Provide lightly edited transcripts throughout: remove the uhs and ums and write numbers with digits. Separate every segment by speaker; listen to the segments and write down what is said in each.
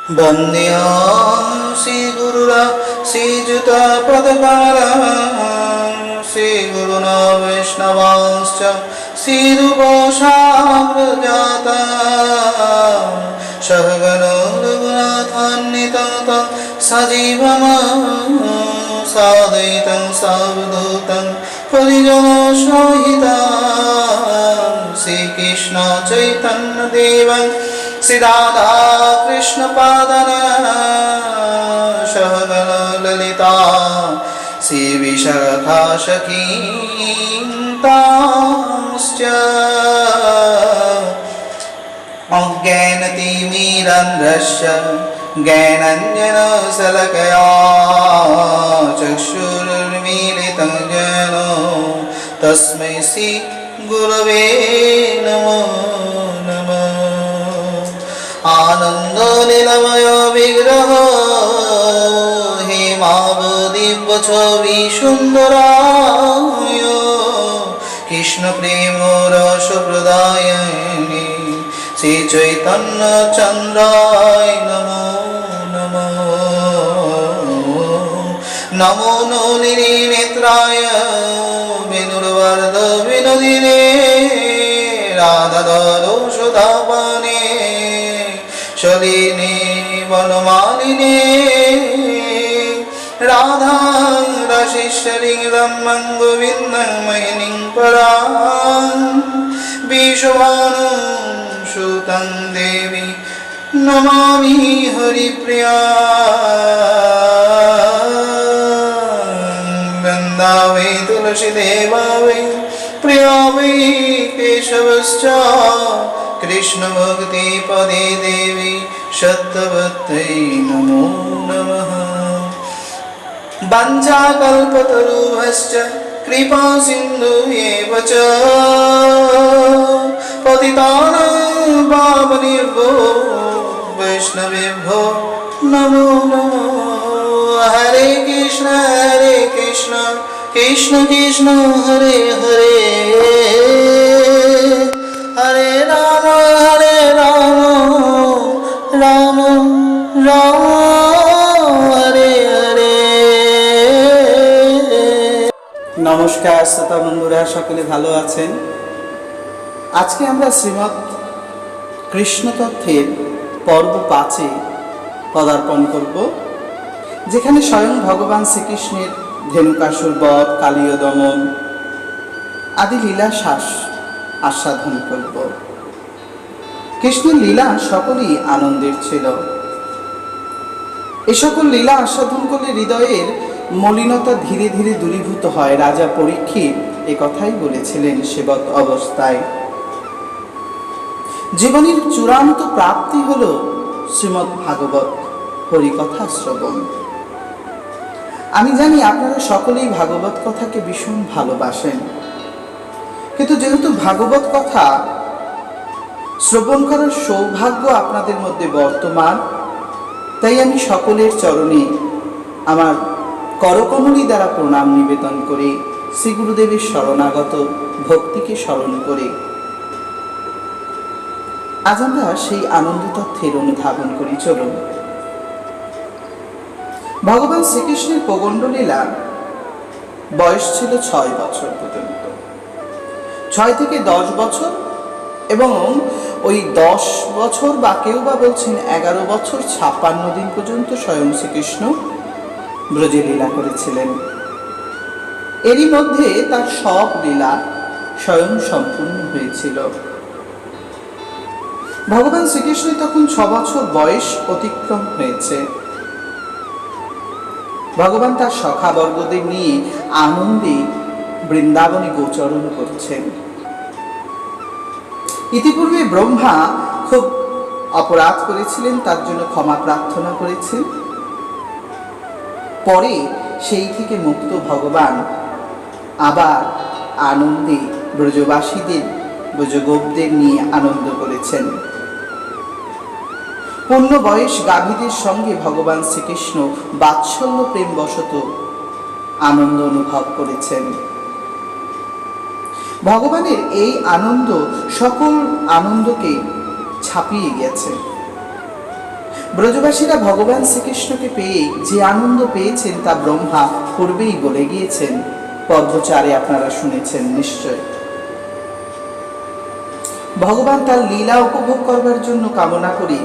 Speaker 1: वन्द्यां श्रीगुरुरा श्रीयुता पदकारा श्रीगुरुना वैष्णवांश्च श्रीरूपसाग्रजाता सहगणो रघुनाथान्वितं सजीवं साद्वैतं सावधूतं परिजनसहितं श्रीकृष्ण चैतन्य देवं श्री राधा कृष्ण पादन सहगण ललिता श्री विशाखा सखींतांश्च अज्ञानतिमिरान्धस्य ज्ञानाञ्जनशलाकया चक्षुरुन्मीलितं येन तस्मै श्री गुरवे नमो नमः। आनंद नीलमय विग्रह हेमावदिव्य छवि सुंदराय कृष्ण प्रेम रस प्रदायिनी श्री चैतन्य चंद्राय नमो नमः। नमो नलिनी नेत्राय विनुर्वर्ध विनोदिने राधाधरो सुधापाने शलिनी वनमालिनी राधा रसिश्वरीं रम्यं गोविन्दं मोहिनीं परां विश्वभानुं सुतं देवी नमामि हरिप्रियां। वृन्दावै तुलसीदेवा वै प्रिया वै केशवश्च कृष्ण भक्ति पदे देवी सत्यवत्यै नमो नमः। वाञ्छाकल्पतरुभ्यश्च कृपा सिन्धुभ्येव च पतितानां पावनेभ्यो वैष्णवेभ्यो नमो नमः। हरे कृष्ण कृष्ण कृष्ण हरे हरे हरे राम राम राम हरे हरे। নমস্কার শ্রোতা বন্ধুরা, সকলে ভালো আছেন? আজকে আমরা শ্রীমৎ কৃষ্ণ তত্ত্বের পর্ব 5-এ পদার্পণ করব, যেখানে স্বয়ং ভগবান শ্রীকৃষ্ণের ধেনুকাসুর বধ, কালীয় দমন আদি লীলা আস্বাদন করব। কৃষ্ণের লীলা সকলই আনন্দের ছিল। এ সকল লীলা আস্বাদন করলে হৃদয়ের মলিনতা ধীরে ধীরে দূরীভূত হয়। রাজা পরীক্ষিত এ কথাই বলেছিলেন সেবক অবস্থায়। জীবনের চূড়ান্ত প্রাপ্তি হল শ্রীমদ্ ভাগবত হরিকথা শ্রবণ। আমি জানি আপনারা সকলেই ভাগবত কথাকে ভীষণ ভালোবাসেন, কিন্তু যেহেতু ভাগবত কথা শ্রবণ করার সৌভাগ্য আপনাদের মধ্যে বর্তমান, তাই আমি সকলের চরণে আমার করকমলী দ্বারা প্রণাম নিবেদন করে শ্রী গুরুদেবের শরণাগত ভক্তিকে স্মরণ করে আজ আমরা সেই আনন্দ তথ্যের অনুধাবন করি। চলুন। ভগবান শ্রীকৃষ্ণের প্রগণ্ড লীলা বয়স ছিল 6 বছর পর্যন্ত। 6 থেকে 10 বছর এবং ওই 10 বছর বা কেউ বা বলছেন 11 বছর 56 দিন পর্যন্ত স্বয়ং শ্রীকৃষ্ণ ব্রজে লীলা করেছিলেন। এরই মধ্যে তার সব লীলা স্বয়ং সম্পূর্ণ হয়েছিল। ভগবান শ্রীকৃষ্ণের তখন 6 বছর বয়স অতিক্রম হয়েছে। ভগবান তার সখাবর্গদের নিয়ে আনন্দে বৃন্দাবনে গোচরণ করছেন। ইতিপূর্বে ব্রহ্মা খুব অপরাধ করেছিলেন, তার জন্য ক্ষমা প্রার্থনা করেছেন। পরে সেই থেকে মুক্ত ভগবান আবার আনন্দে ব্রজবাসীদের, ব্রজগোপদের নিয়ে আনন্দ করেছেন। পূর্ণ বয়স গাভীদের সঙ্গে ভগবান শ্রীকৃষ্ণ বাৎসল্য প্রেম বশত আনন্দ অনুভব করেছেন। ভগবানের এই আনন্দ সকল আনন্দকে ছাপিয়ে গেছে। ব্রজবাসীরা ভগবান শ্রীকৃষ্ণকে পেয়ে যে আনন্দ পেয়েছেন তা ব্রহ্মা পূর্বেই বলে গিয়েছেন, পর্বচারে আপনারা শুনেছেন নিশ্চয়। ভগবান তার লীলা উপভোগ করবার জন্য কামনা করি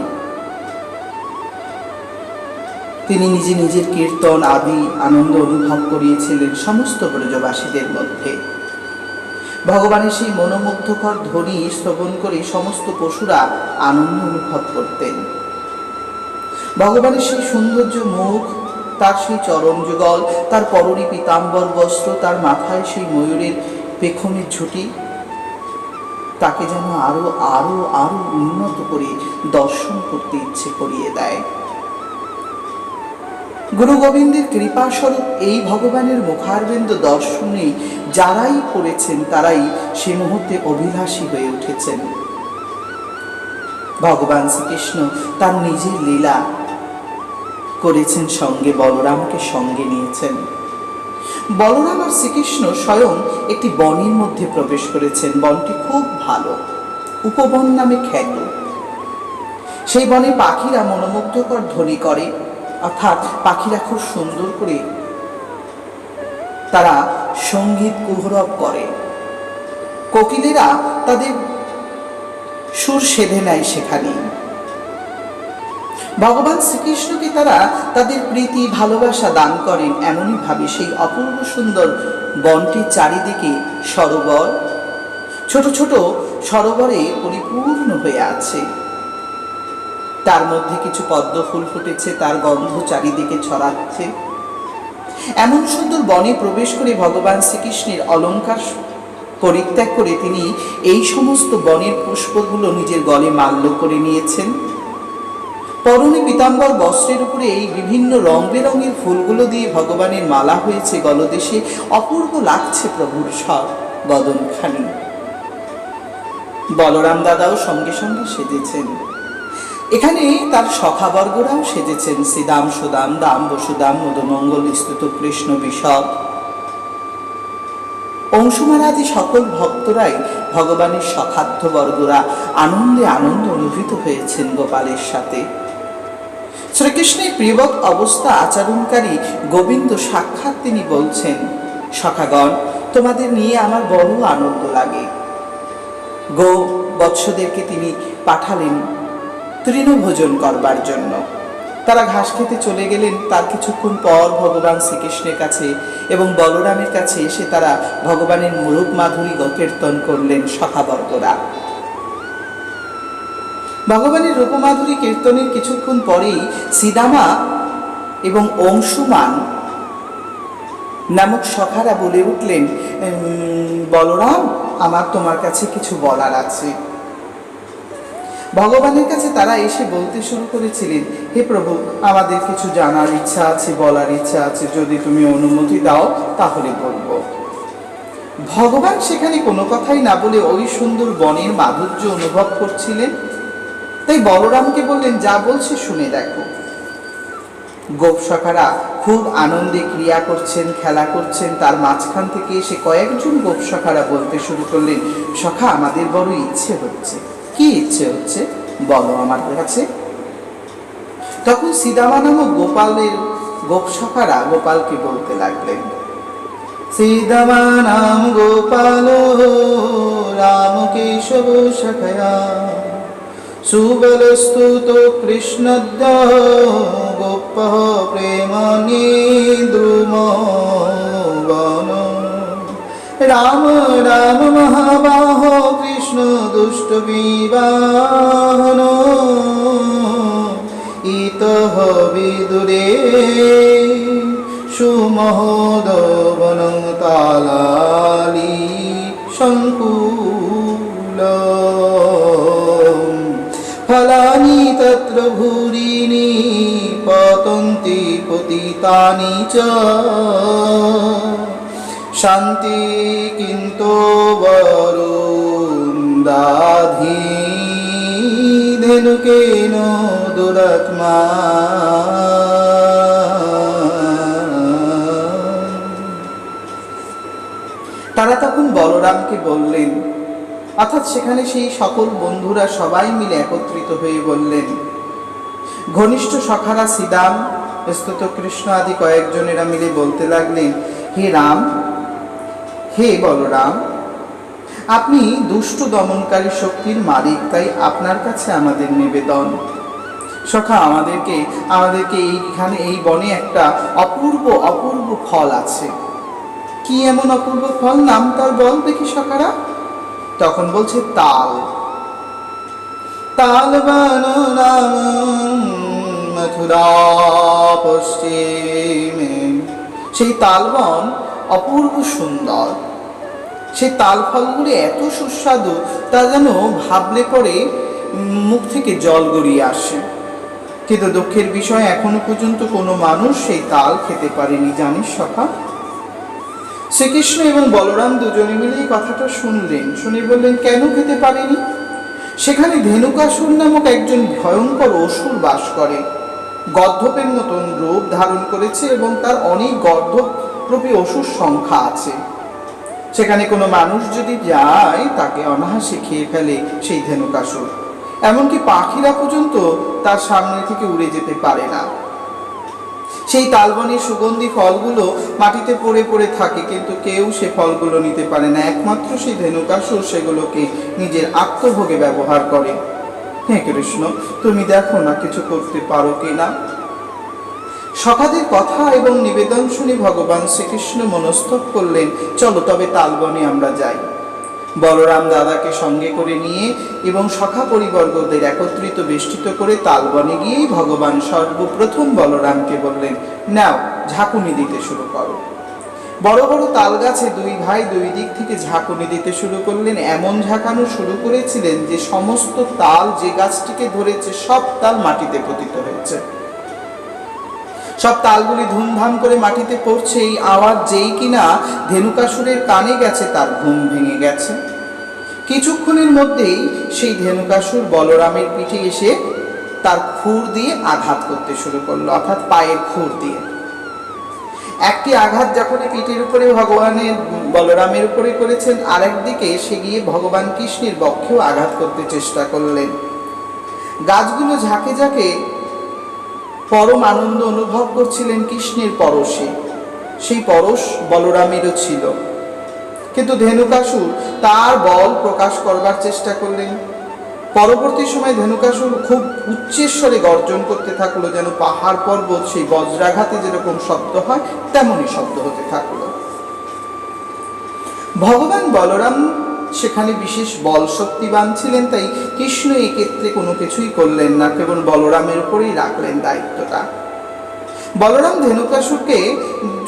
Speaker 1: তিনি নিজে নিজের কীর্তন আদি আনন্দ অনুভব করিয়েছিলেন সমস্ত ব্রজবাসীদের মধ্যে। ভগবানের সেই মনোমুগ্ধকর ধ্বনি শ্রবণ করে সমস্ত পশুরা আনন্দ অনুভব করতেন। ভগবানের সেই সৌন্দর্য মুখ, তার সেই চরণ যুগল, তার পরনে পীতাম্বর বস্ত্র, তার মাথায় সেই ময়ূরের পেখমের ঝুঁটি তাকে যেন আরো আরো আরো উন্নত করে দর্শন করতে ইচ্ছে করিয়ে দেয়। গুরু গোবিন্দের কৃপাস্বরূপ এই ভগবানের মুখারবিন্দ দর্শনে যারাই করেছেন তারাই সে মুহূর্তে অভিলাষী হয়ে উঠেছেন। ভগবান শ্রীকৃষ্ণ তার নিজের লীলা করেছেন, সঙ্গে বলরামকে সঙ্গে নিয়েছেন। বলরাম আর শ্রীকৃষ্ণ স্বয়ং একটি বনের মধ্যে প্রবেশ করেছেন। বনটি খুব ভালো, উপবন নামে খ্যাত। সেই বনে পাখিরা মনোমুগ্ধকর ধ্বনি করে, অর্থাৎ পাখিরা খুব সুন্দর করে তারা সঙ্গীত কুহরব করে। কোকিলেরা তাদের সুর সেধে নেয় সেখানে। ভগবান শ্রীকৃষ্ণকে তারা তাদের প্রীতি ভালোবাসা দান করেন। এমনই ভাবে সেই অপূর্ব সুন্দর বনটির চারিদিকে সরোবর, ছোট ছোট সরোবরে পরিপূর্ণ হয়ে আছে। তার মধ্যে কিছু পদ্ম ফুল ফুটেছে, তার গন্ধ চারিদিকে ছড়াচ্ছে। এমন সুন্দর বনে প্রবেশ করে ভগবান শ্রীকৃষ্ণের অলঙ্কার পরিত্যাগ করে তিনি এই সমস্ত বনের পুষ্পগুলো নিজের গলে মাল্য করে নিয়েছেন। পরনে পীতাম্বর বস্ত্রের উপরে এই বিভিন্ন রং বেরঙের ফুলগুলো দিয়ে ভগবানের মালা হয়েছে গলদেশে। অপূর্ব লাগছে প্রভুর সব বদনখানি। বলরাম দাদাও সঙ্গে সঙ্গে সেজেছেন। এখানে তার সখাবর্গরাও সেজেছেন। শ্রীদাম, সুদাম, দাম, বসুদাম, মদমঙ্গল, স্তুত কৃষ্ণ, বিষদ, অংশুমান আদি সকল ভক্তরাই ভগবানের সখাধ্য বর্গরা আনন্দে আনন্দ অনুভূত হয়েছেন গোপালের সাথে। শ্রীকৃষ্ণের প্রিয়বৎ অবস্থা আচরণকারী গোবিন্দ সাক্ষাৎ তিনি বলছেন, সখাগণ, তোমাদের নিয়ে আমার বড় আনন্দ লাগে। গো বৎসদেরকে তিনি পাঠালেন তৃণভোজন করবার জন্য। তারা ঘাস খেতে চলে গেলেন। তার কিছুক্ষণ পর ভগবান শ্রীকৃষ্ণের কাছে এবং বলরামের কাছে এসে তারা ভগবানের রূপ মাধুরী কীর্তন করলেন সখাবর্গরা। ভগবানের রূপমাধুরী কীর্তনের কিছুক্ষণ পরেই শ্রীদামা এবং অংশুমান নামক সখারা বলে উঠলেন, বলরাম, আমার তোমার কাছে কিছু বলার আছে। ভগবানের কাছে তারা এসে বলতে শুরু করেছিলেন, হে প্রভু, আমাদের কিছু জানার ইচ্ছা আছে, বলার ইচ্ছা আছে, যদি তুমি অনুমতি দাও তাহলে বলবো। ভগবান সেখানে কোনো কথাই না বলে ওই সুন্দর বনের মাধুর্য অনুভব করছিলেন। তাই বলরামকে বললেন, যা বলছে শুনে দেখো। গোপসখারা খুব আনন্দে ক্রিয়া করছেন, খেলা করছেন। তার মাঝখান থেকে এসে কয়েকজন গোপসখারা বলতে শুরু করলেন, সখা, আমাদের বড় ইচ্ছে হচ্ছে। কি ইচ্ছে হচ্ছে বলো আমার কাছে। তখন শ্রীদামা নামক গোপসখারা গোপালকে বলতে লাগলেন, শ্রীদামা নাম গোপাল রাম কেশব সখয়া সুবলস্তুত কৃষ্ণদ্য গোপ প্রেম নিদ্রুম বন। রাম রাম মহাবাহ কৃষ্ণ দুষ্ট বিবাহন ইতঃ বিদুরে সুমহোদবন তালালি সংকুল ফলানি তত্র ভূরিণি পতন্তি পতিতানি চ শান্তি কিন্তু বরুন্দাধি ধেনুকেন দুরাত্মা। তারা তখন বলরামকে বললেন, অর্থাৎ সেখানে সেই সকল বন্ধুরা সবাই মিলে একত্রিত হয়ে বললেন, ঘনিষ্ঠ সখারা সিদাম, স্তুত কৃষ্ণ আদি কয়েকজনেরা মিলে বলতে লাগলেন, হে রাম, হে বলরাম, আপনি দুষ্ট দমনকারী শক্তির মালিক, তাই আপনার কাছে আমাদের নিবেদন। সখা, আমাদেরকে এইখানে এই বনে একটা অপূর্ব ফল আছে। কি এমন অপূর্ব ফল? নাম তার বল দেখি সখারা। তখন বলছে তাল। তাল বন মথুরা পশ্চিমে। সেই তালবন অপূর্ব সুন্দর। সেই তাল ফলগুলি এত সুস্বাদু, তা যেন ভাবলে পরে মুখ থেকে জল গড়িয়ে আসে। কিন্তু দুঃখের বিষয়, এখনো পর্যন্ত কোনো মানুষ সেই তাল খেতে পারেনি, জানিস সখা? শ্রীকৃষ্ণ এবং বলরাম দুজনে মিলে এই কথাটা শুনলেন। শুনে বললেন, কেন খেতে পারেনি? সেখানে ধেনুকাসুর নামক একজন ভয়ঙ্কর অসুর বাস করে। গর্ধপের মতন রূপ ধারণ করেছে এবং তার অনেক গর্ধপ্রবী অসুর সংখ্যা আছে। সেখানে কোনো মানুষ যদি যায়, তাকে অনায়াসে খেয়ে ফেলে সেই ধেনুকাসুর। এমনকি পাখিরা পর্যন্ত তার সামনে থেকে উড়ে যেতে পারে না। সেই তালবনের সুগন্ধি ফলগুলো মাটিতে পড়ে পড়ে থাকে, কিন্তু কেউ সে ফলগুলো নিতে পারে না। একমাত্র সেই ধেনুকাসুর সেগুলোকে নিজের আত্মভোগে ব্যবহার করে। হে কৃষ্ণ, তুমি দেখো না কিছু করতে পারো কিনা। সখাদের কথা এবং নিবেদন শুনে ভগবান শ্রীকৃষ্ণ মনস্থ করলেন, চলো তবে তালবনে আমরা যাই। বলরাম দাদাকে সঙ্গে করে নিয়ে এবং সখা পরিবর্গদের একত্রিত বেষ্টিত করে তালবনে গিয়েই ভগবান সর্বপ্রথম বলরামকে বললেন, নাও ঝাঁকুনি দিতে শুরু করো। বড় বড় তাল গাছে দুই ভাই দুই দিক থেকে ঝাঁকুনি দিতে শুরু করলেন। এমন ঝাঁকানো শুরু করেছিলেন যে সমস্ত তাল যে গাছটিকে ধরেছে সব তাল মাটিতে পতিত হয়েছে। সব তালগুলি ধুমধাম করে মাটিতে পড়ছে। এই আওয়াজ যেই কিনা ধেনুকাসুরের কানে গেছে, তার ঘুম ভেঙে গেছে। কিছুক্ষণের মধ্যেই সেই ধেনুকাসুর বলরামের পিঠে এসে তার খুর দিয়ে আঘাত করতে শুরু করলো, অর্থাৎ পায়ের খুর দিয়ে। একটি আঘাত যখন পিঠের উপরে ভগবানের বলরামের উপরে করেছেন, আরেকদিকে সে গিয়ে ভগবান কৃষ্ণের বক্ষেও আঘাত করতে চেষ্টা করলেন। গাছগুলো ঝাঁকে ঝাঁকে পরম আনন্দ অনুভব করছিলেন কৃষ্ণের পরশে। সেই পরশ বলরামেরও ছিল, কিন্তু ধেনুকাসুর তার বল প্রকাশ করবার চেষ্টা করলেন। পরবর্তী সময় ধেনুকাসুর খুব উচ্চেশ্বরে গর্জন করতে থাকলো, যেন পাহাড় পর্বত সেই বজ্রাঘাতে যেরকম শব্দ হয় তেমনই শব্দ হতে থাকলো। ভগবান বলরাম সেখানে বিশেষ বল শক্তিবান ছিলেন, তাই কৃষ্ণ এক্ষেত্রে কোনো কিছুই করলেন না, কেবল বলরামের উপরেই রাখলেন দায়িত্বটা। বলরাম ধেনুকাসুরকে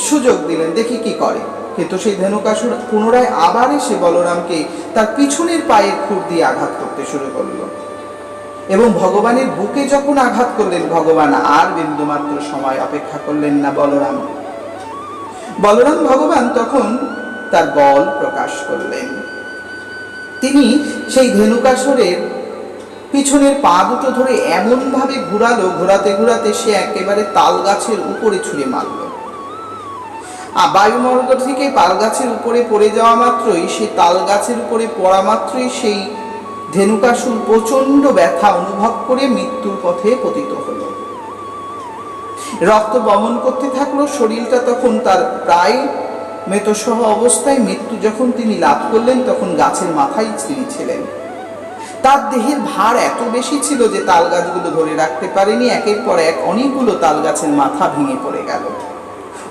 Speaker 1: সুযোগ দিলেন, দেখি কি করে। কিন্তু সেই ধেনুকাসুর পুনরায় আবার এসে বলরামকে তার পিছনের পায়ের খুর দিয়ে আঘাত করতে শুরু করলো এবং ভগবানের বুকে যখন আঘাত করলেন, ভগবান আর বিন্দুমাত্র সময় অপেক্ষা করলেন না। বলরাম ভগবান তখন তার বল প্রকাশ করলেন। তিনি সেই ধেনুকাসুরের পিছনের পা দুটো ধরে এমনভাবে ঘুরালো, ঘোরাতে ঘুরাতে সে একেবারে তাল গাছের উপরে ছুঁড়ে মারল। বায়ুমর্গ থেকে তাল গাছের উপরে পড়ে যাওয়া মাত্রই, সেই তাল গাছের উপরে পড়া মাত্রই সেই ধেনুকাসুর প্রচন্ড ব্যথা অনুভব করে মৃত্যুর পথে পতিত হলো। রক্ত বমন করতে থাকলো। শরীরটা তখন তার প্রায় মৃতসহ অবস্থায়। মৃত্যু যখন তিনি লাভ করলেন, তখন গাছের মাথায় তিনি ছিলেন। তার দেহের ভার এত বেশি ছিল যে তাল গাছগুলো ধরে রাখতে পারেনি। একের পর এক অনেকগুলো তাল গাছের মাথা ভেঙে পড়ে গেল।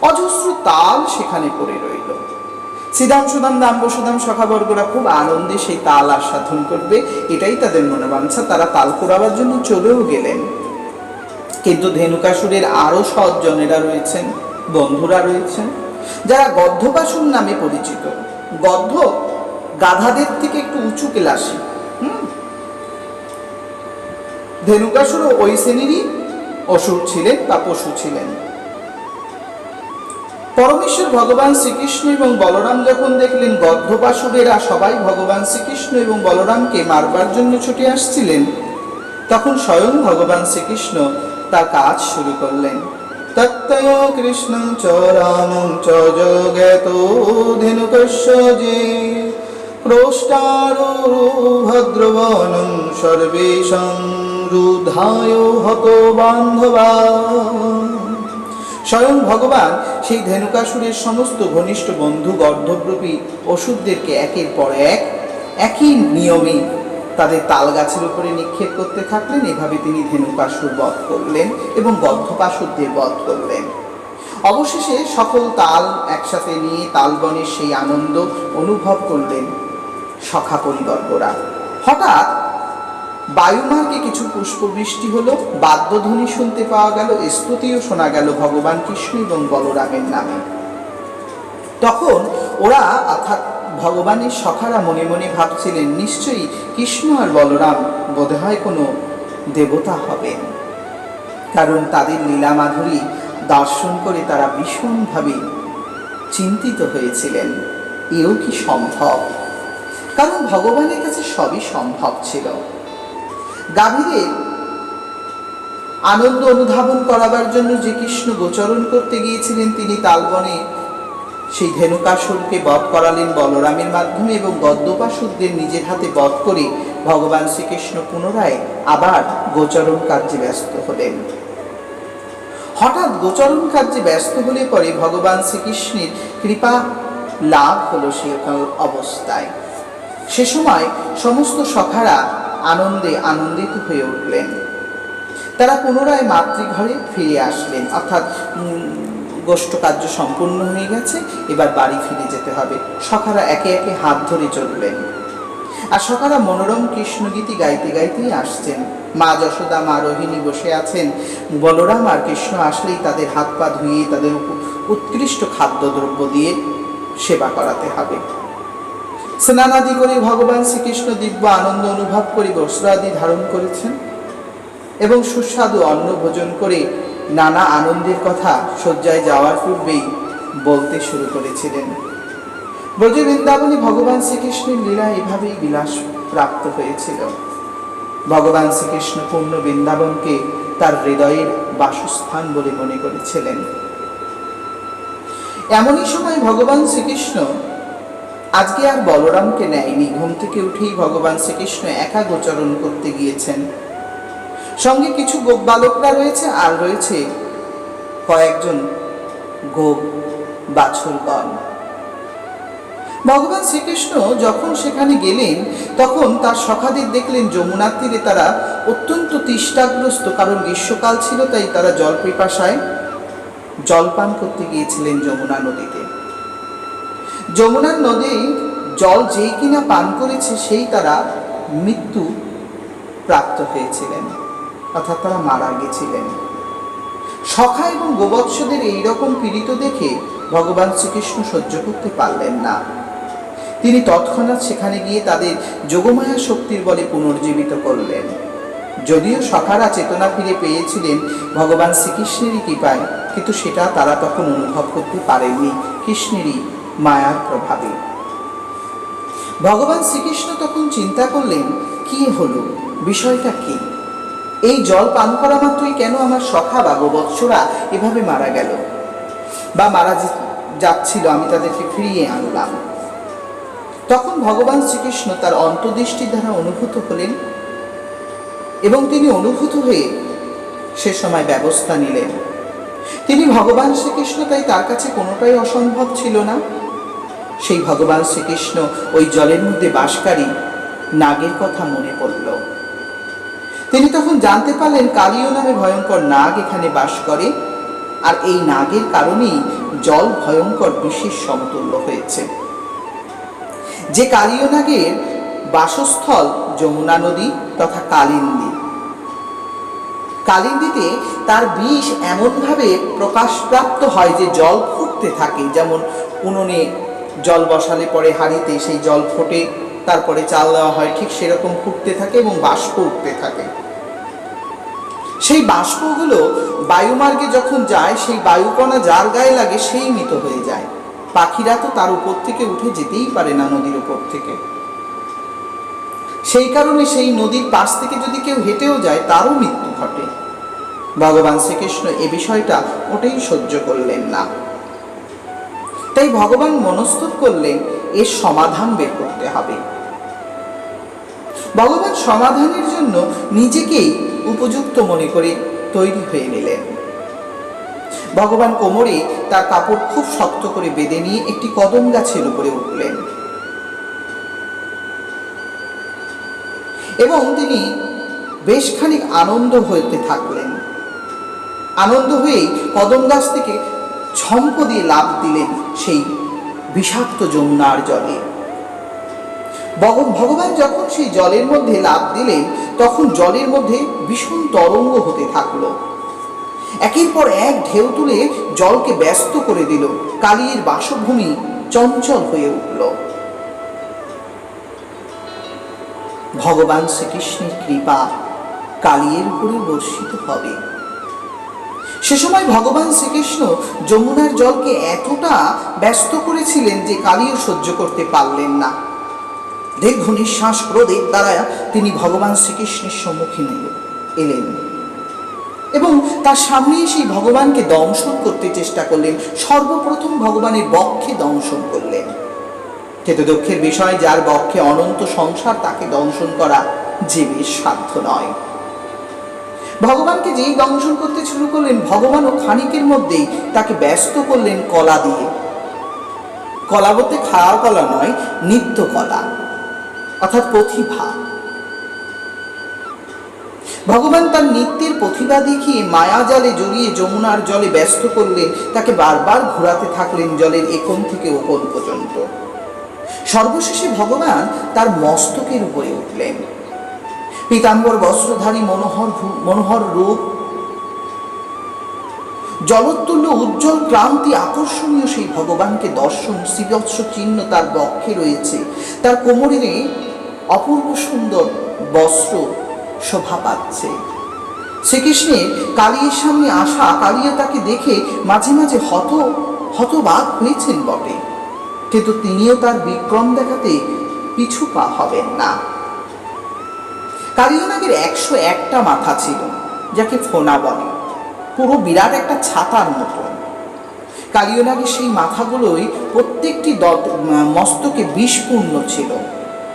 Speaker 1: অজস্র তাল সেখানে পড়ে রইল। শ্রীদাম সুদাম দাম বসুদাম সখাবর্গরা খুব আনন্দে সেই তাল আস্বাদন করবে, এটাই তাদের মনোবাঞ্ছা। তারা তাল কুড়াবার জন্য চলেও গেলেন। কিন্তু ধেনুকাসুরের আরো সজ্জনেরা রয়েছেন, বন্ধুরা রয়েছেন, যারা গর্ধবাসুর নামে পরিচিত। গর্ধ গাধাদের থেকে একটু উঁচু ক্লাসী। ধেনুকাসুরও ওই শ্রেণীরই অসুর ছিলেন বা পশু ছিলেন। পরমেশ্বর ভগবান শ্রীকৃষ্ণ এবং বলরাম যখন দেখলেন গর্ধবাসুরেরা সবাই ভগবান শ্রীকৃষ্ণ এবং বলরামকে মারবার জন্য ছুটে আসছিলেন, তখন স্বয়ং ভগবান শ্রীকৃষ্ণ তার কাজ শুরু করলেন। তত্তয় কৃষ্ণ চ রামং চ যোগেতো ধেনুকস্য যে ক্রোষ্টারো ভদ্রবনং সর্বেষাং রুধায় হত বান্ধবা। স্বয়ং ভগবান সেই ধেনুকাসুরের সমস্ত ঘনিষ্ঠ বন্ধু গর্ধব্রূপী অসুরদেরকে একের পর এক একই নিয়মে তাদের তাল গাছের উপরে নিক্ষেপ করতে থাকলেন। এভাবে তিনি ধেনুকাসুর বধ করলেন এবং গর্ধপাসুরদের বধ করলেন। অবশেষে সকল তাল একসাথে নিয়ে তালবনের সেই আনন্দ অনুভব করলেন সখা পরিবর্গরা। হঠাৎ বায়ুমার্গে কিছু পুষ্পবৃষ্টি হলো, বাদ্যধ্বনি শুনতে পাওয়া গেল, স্তুতিও শোনা গেল ভগবান কৃষ্ণ এবং বলরামের নামে। তখন ওরা অর্থাৎ ভগবানের সখারা মনে মনে ভাবছিলেন, নিশ্চয়ই কৃষ্ণ আর বলরাম বোধহয় কোনো দেবতা হবেন, কারণ তাদের লীলা মাধুরী দর্শন করে তারা ভীষণভাবে চিন্তিত হয়েছিলেন, এও কি সম্ভব? কারণ ভগবানের কাছে সবই সম্ভব ছিল। গাভীদের আনন্দ অনুধাবন করাবার জন্য যে কৃষ্ণ গোচরণ করতে গিয়েছিলেন, তিনি তালবনে সেই ধেনুকাসুরকে বধ করালেন বলরামের মাধ্যমে এবং গর্ধপাসুরদের নিজের হাতে বধ করে ভগবান শ্রীকৃষ্ণ পুনরায় আবার গোচরণ কার্যে ব্যস্ত হলেন। হঠাৎ গোচরণ কার্যে ব্যস্ত হলে পরে ভগবান শ্রীকৃষ্ণের কৃপা লাভ হলো সেই অবস্থায়। সে সময় সমস্ত সখারা আনন্দে আনন্দিত হয়ে উঠলেন। তারা পুনরায় মাতৃঘরে ফিরে আসলেন, অর্থাৎ গোষ্ঠ কার্য সম্পূর্ণ হয়ে গেছে, এবার বাড়ি ফিরে যেতে হবে। সখারা একে একে হাত ধরে চললেন, আর সখারা মনোরম কৃষ্ণগীতি গাইতে গাইতেই আসছেন। মা যশোদা, মা রোহিণী বসে আছেন। বলরাম আর কৃষ্ণ আসলেই তাদের হাত পা ধুয়ে তাদের উৎকৃষ্ট খাদ্যদ্রব্য দিয়ে সেবা করাতে হবে। স্নানাদি করে ভগবান শ্রীকৃষ্ণ দিব্য আনন্দ অনুভব করে বস্ত্রাদি ধারণ করেছেন এবং সুস্বাদু অন্ন ভোজন করে নানা আনন্দের কথা শয্যায় যাওয়ার পূর্বেই বলতে শুরু করেছিলেন। ব্রজ বৃন্দাবনে ভগবান শ্রীকৃষ্ণের লীলা এভাবেই বিলাস প্রাপ্ত হয়েছিল। ভগবান শ্রীকৃষ্ণ পূর্ণ বৃন্দাবনকে তার হৃদয়ের বাসস্থান বলে মনে করেছিলেন। এমনই সময় ভগবান শ্রীকৃষ্ণ আজকে আর বলরামকে নেয়নি। ঘুম থেকে উঠেই ভগবান শ্রীকৃষ্ণ একা গোচরণ করতে গিয়েছেন। সঙ্গে কিছু গোপ বালকরা রয়েছে, আর রয়েছে কয়েকজন গোপ বাছুরগণ। ভগবান শ্রীকৃষ্ণ যখন সেখানে গেলেন, তখন তার সখাদের দেখলেন যমুনার তীরে তারা অত্যন্ত তৃষ্ণাগ্রস্ত, কারণ গ্রীষ্মকাল ছিল, তাই তারা জল পিপাসায় জলপান করতে গিয়েছিলেন যমুনা নদীতে। যমুনার নদী জল যেই কিনা পান করেছে সেই তারা মৃত্যু প্রাপ্ত হয়েছিলেন, অর্থাৎ তারা মারা গেছিলেন। সখা এবং গোবৎসদের এইরকম পীড়িত দেখে ভগবান শ্রীকৃষ্ণ সহ্য করতে পারলেন না। তিনি তৎক্ষণাৎ সেখানে গিয়ে তাদের যোগমায়া শক্তির বলে পুনর্জীবিত করলেন। যদিও সখারা চেতনা ফিরে পেয়েছিলেন ভগবান শ্রীকৃষ্ণেরই কৃপায়, কিন্তু সেটা তারা তখন অনুভব করতে পারেননি কৃষ্ণেরই মায়ার প্রভাবে। ভগবান শ্রীকৃষ্ণ তখন চিন্তা করলেন, কি হলো, বিষয়টা কি? এই জল পান করা মাত্রই কেন আমার সখা বা গোবৎসরা এভাবে মারা গেল বা মারা যাচ্ছিল, আমি তাদেরকে ফিরিয়ে আনলাম। তখন ভগবান শ্রীকৃষ্ণ তার অন্তর্দৃষ্টির দ্বারা অনুভূত হলেন এবং তিনি অনুভূত হয়ে সে সময় ব্যবস্থা নিলেন। তিনি ভগবান শ্রীকৃষ্ণ, তাই তার কাছে কোনোটাই অসম্ভব ছিল না। সেই ভগবান শ্রীকৃষ্ণ ওই জলের মধ্যে বাসকারী নাগের কথা মনে পড়ল। তিনি তখন জানতে পারলেন কালীয় নামে ভয়ঙ্কর নাগ এখানে বাস করে, আর এই নাগের কারণেই জল ভয়ঙ্কর বিশেষ সমতুল্য হয়েছে। যে কালীয় নাগের বাসস্থল যমুনা নদী তথা কালিন্দী। কালিন্দীতে তার বিষ এমনভাবে প্রকাশপ্রাপ্ত হয় যে জল ফুটতে থাকে, যেমন উনুনে জল বসালে পরে হাঁড়িতে সেই জল ফোটে, তারপরে চাল দেওয়া হয়, ঠিক সেরকম ফুটতে থাকে এবং বাষ্প উঠতে থাকে। সেই বাষ্পগুলো বায়ুমার্গে যখন যায়, সেই বায়ুকণা যার গায়ে লাগে সেই মৃত হয়ে যায়। পাখিরা তো তার উপর থেকে উঠে যেতেই পারে না নদীর উপর থেকে। সেই কারণে সেই নদীর পাশ থেকে যদি কেউ হেঁটেও যায় তারও মৃত্যু ঘটে। ভগবান শ্রীকৃষ্ণ এ বিষয়টা মোটেই সহ্য করলেন না। তাই ভগবান মনস্থির করলেন এর সমাধান বের করতে হবে। ভগবান সমাধানের জন্য নিজেকেই উপযুক্ত মনে করে তৈরি হয়ে নিলেন। ভগবান কোমরে তার কাপড় খুব শক্ত করে বেঁধে নিয়ে একটি কদম গাছের উপরে উঠলেন এবং তিনি বেশ খানিক আনন্দ হতে থাকলেন। আনন্দ হয়েই কদম গাছ থেকে ঝম্প দিয়ে লাফ দিলেন সেই বিষাক্ত যমুনার জলে। ভগবান যখন সেই জলের মধ্যে লাফ দিলেন তখন জলের মধ্যে ভীষণ তরঙ্গ হতে থাকলো। একের পর এক ঢেউ তুলে জলকে ব্যস্ত করে দিল। কালীর বাসভূমি চঞ্চল হয়ে উঠল। ভগবান শ্রীকৃষ্ণের কৃপা কালীর উপরে বর্ষিত হবে। সে সময় ভগবান শ্রীকৃষ্ণ যমুনার জলকে এতটা ব্যস্ত করেছিলেন যে কালীও সহ্য করতে পারলেন না। দীর্ঘ নিঃশ্বাস ক্রোধের দ্বারা তিনি ভগবান শ্রীকৃষ্ণের সম্মুখীন এলেন এবং তার সামনে সেই ভগবানকে দংশন করতে চেষ্টা করলেন। সর্বপ্রথম ভগবানের বক্ষে দংশন করলেন। কিন্তু দুঃখের বিষয়, যার বক্ষে অনন্ত সংসার তাকে দংশন করা জীবের সাধ্য নয়। ভগবানকে যেই দংশন করতে শুরু করলেন, ভগবানও খানিকের মধ্যেই তাকে ব্যস্ত করলেন কলা দিয়ে। কলা বলতে খাওয়া কলা নয়, নিত্য কলা অর্থাৎ প্রতিভা। ভগবান তার নিত্যের প্রতিভা দেখিয়ে মায়া জালে জড়িয়ে যমুনার জলে ব্যস্ত করলেন। তাকে বারবার ঘোরাতে থাকলেন জলের একোণ থেকে ওকোণ পর্যন্ত। সর্বশেষে ভগবান তার মস্তকের উপরে উঠলেন। পীতাম্বর বস্ত্রধারী মনোহর রূপ, জলোত্তুল্য উজ্জ্বল ক্রান্তি আকর্ষণীয় সেই ভগবানকে দর্শন। শ্রীবৎস চিহ্ন তার বক্ষে রয়েছে। তার কোমরে অপূর্ব সুন্দর বস্ত্র শোভা পাচ্ছে। শ্রীকৃষ্ণের কালীর সামনে আসা, কালীও তাকে দেখে মাঝে মাঝে হতবাক হয়েছেন বটে, কিন্তু তিনিও তার বিক্রম দেখাতে পিছু পা হবেন না। কালীনাগের 101টা মাথা ছিল, যাকে ফোনা বলে, পুরো বিরাট একটা ছাতার মতো। কালীনাগের সেই মাথাগুলোই প্রত্যেকটি মস্তকে বিষপূর্ণ ছিল।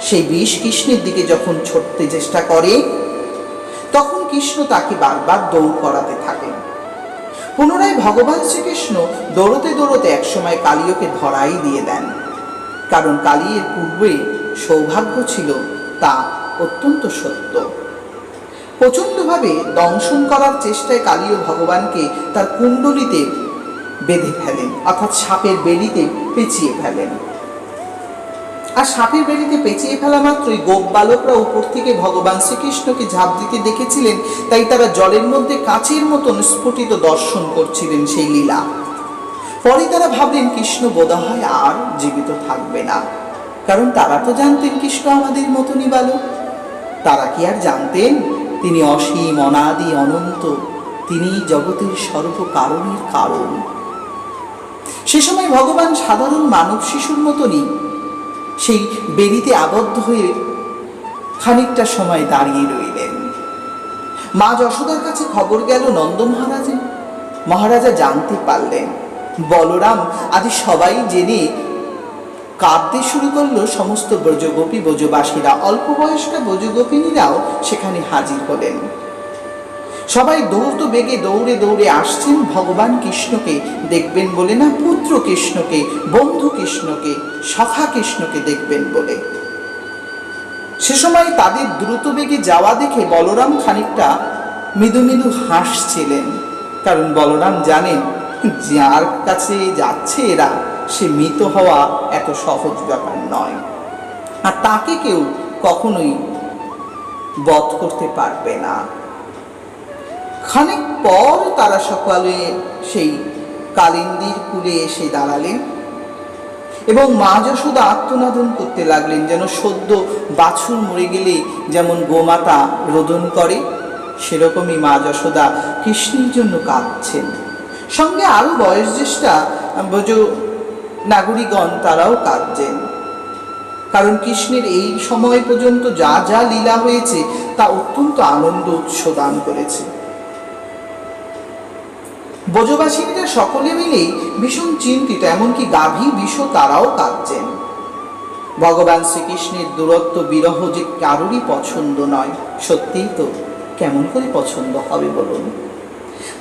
Speaker 1: সেই বিষ কৃষ্ণের দিকে যখন ছুটতে চেষ্টা করে তখন কৃষ্ণ তাকে বারবার দৌড় করাতে থাকেন। পুনরায় ভগবান শ্রীকৃষ্ণ দৌড়তে দৌড়তে একসময় কালীকে ধরাই দিয়ে দেন, কারণ কালীর পূর্বে সৌভাগ্য ছিল তা অত্যন্ত সত্য। প্রচণ্ডভাবে দংশন করার চেষ্টায় কালীও ভগবানকে তার কুণ্ডলিতে বেঁধে ফেলেন, অর্থাৎ সাপের বেড়িতে পেঁচিয়ে ফেলেন। আর সাপের বেড়িতে পেঁচিয়ে ফেলা মাত্রই গোপ বালকরা উপর থেকে ভগবান শ্রীকৃষ্ণকে ঝাঁপ দিতে দেখেছিলেন, তাই তারা জলের মধ্যে কাচের মতন স্ফুটিত দর্শন করছিলেন সেই লীলা। পরে তারা ভাবলেন কৃষ্ণ বোধহয় আর জীবিত থাকবে না, কারণ তারা তো জানতেন কৃষ্ণ আমাদের মতনই বালক। তারা কি আর জানতেন তিনি অসীম, অনাদি, অনন্ত, তিনি জগতের সর্বকারণের কারণ। সে সময় ভগবান সাধারণ মানব শিশুর মতনই সেই বেড়িতে আবদ্ধ হয়ে খানিকটা সময় দাঁড়িয়ে রইলেন। মা যশোদার কাছে খবর গেল। নন্দ মহারাজা জানতে পারলেন। বলরাম আদি সবাই জেনে কাঁদতে শুরু করলো। সমস্ত ব্রজগোপী ব্রজবাসীরা, অল্প বয়স্কা ব্রজগোপিনীরাও সেখানে হাজির হলেন। সবাই দৌড় বেগে দৌড়ে দৌড়ে আসছেন ভগবান কৃষ্ণকে দেখবেন বলে, না পুত্র কৃষ্ণকে, বন্ধু কৃষ্ণকে, সখা কৃষ্ণকে দেখবেন বলে। সে সময় তাদের দ্রুত বেগে যাওয়া দেখে বলরাম খানিকটা মৃদু মৃদু হাসছিলেন, কারণ বলরাম জানেন যার কাছে যাচ্ছে এরা, সে মৃত হওয়া এত সহজ ব্যাপার নয়, আর তাকে কেউ কখনোই বধ করতে পারবে না। খানিক পর তারা সকলে সেই কালিন্দীর কূলে এসে দাঁড়ালেন এবং মা যশোদা আত্মনাদন করতে লাগলেন, যেন সদ্য বাছুর মরে গেলে যেমন গোমাতা রোদন করে, সেরকমই মা যশোদা কৃষ্ণের জন্য কাঁদছেন। সঙ্গে আরো বয়োজ্যেষ্ঠা ব্রজ নাগরিকগণ তারাও কাঁদছেন, কারণ কৃষ্ণের এই সময় পর্যন্ত যা যা লীলা হয়েছে তা অত্যন্ত আনন্দ উৎস দান করেছে। ব্রজবাসীরা সকলে মিলেই ভীষণ চিন্তিত, এমনকি গাভী বিষ তারাও কাঁদছেন। ভগবান শ্রীকৃষ্ণের দূরত্ব বিরহ যে কারোরই পছন্দ নয়, সত্যিই তো কেমন করে পছন্দ হবে বলুন?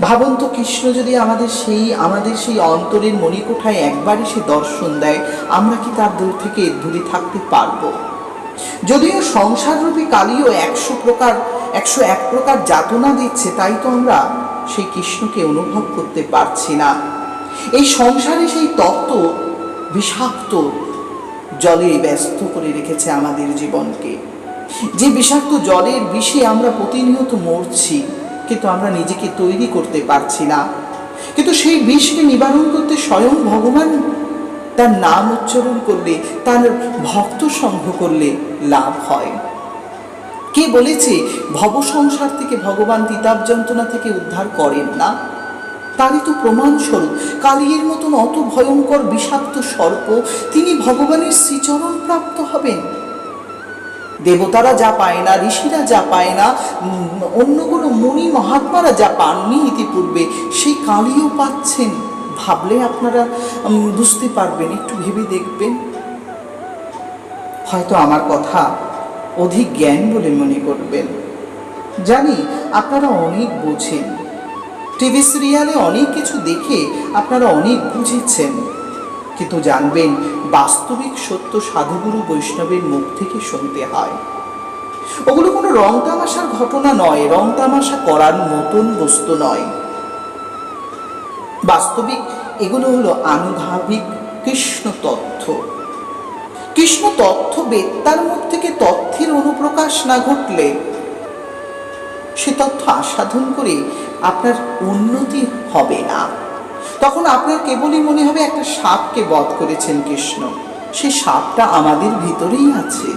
Speaker 1: ভাবুন তো, কৃষ্ণ যদি আমাদের সেই অন্তরের মণিকোঠায় একবার এসে দর্শন দেয়, আমরা কি তার দূর থেকে দূরে থাকতে পারবো? যদিও সংসাররূপী কালীও 101 প্রকার যাতনা দিচ্ছে, তাই তো আমরা সেই কৃষ্ণকে অনুভব করতে পারছি না। এই সংসারে সেই তত্ত্ব বিষাক্ত জলে ব্যস্ত করে রেখেছে আমাদের জীবনকে। যে বিষাক্ত জলের বিষে আমরা প্রতিনিয়ত মরছি, কিন্তু আমরা নিজেকে তৈরি করতে পারছি না। কিন্তু সেই বিষকে নিবারণ করতে স্বয়ং ভগবান তার নাম উচ্চারণ করলে, তার ভক্ত সঙ্গ করলে লাভ হয়। কে বলেছে ভব সংসার থেকে ভগবান তিতাব যন্ত্রণা থেকে উদ্ধার করেন না? তারই তো প্রমাণস্বরূপ কালীর মতন অত ভয়ঙ্কর বিষাক্ত সর্প, তিনি ভগবানের শ্রীচরণ প্রাপ্ত হবেন। দেবতারা যা পায় না, ঋষিরা যা পায় না, অন্য কোনো মুনি মহাত্মারা যা পাননি ইতিপূর্বে, সেই কালীও পাচ্ছেন। ভাবলে আপনারা বুঝতে পারবেন, একটু ভেবে দেখবেন। হয়তো আমার কথা অধিক জ্ঞান বলে মনে করবেন, জানি আপনারা অনেক বোঝেন, টিভি সিরিয়ালে অনেক কিছু দেখে আপনারা অনেক বুঝেছেন, কিন্তু জানবেন বাস্তবিক সত্য সাধুগুরু বৈষ্ণবের মুখ থেকে শুনতে হয়। ওগুলো কোনো রং তামাশার ঘটনা নয়, রং তামাশা করার মতন বস্তু নয়। বাস্তবিক এগুলো হলো আনুধাবিক কৃষ্ণ তথ্য। কৃষ্ণ তথ্য বেত্তার মুখ থেকে তথ্যের অনুপ্রকাশ না ঘটলে, সে তথ্য আস্বাদন করে আপনার উন্নতি হবে না। তখন আপনার কেবলই মনে হবে একটা সাপকে বধ করেছেন কৃষ্ণ। সেই সাপটা আমাদের ভিতরেই আছে।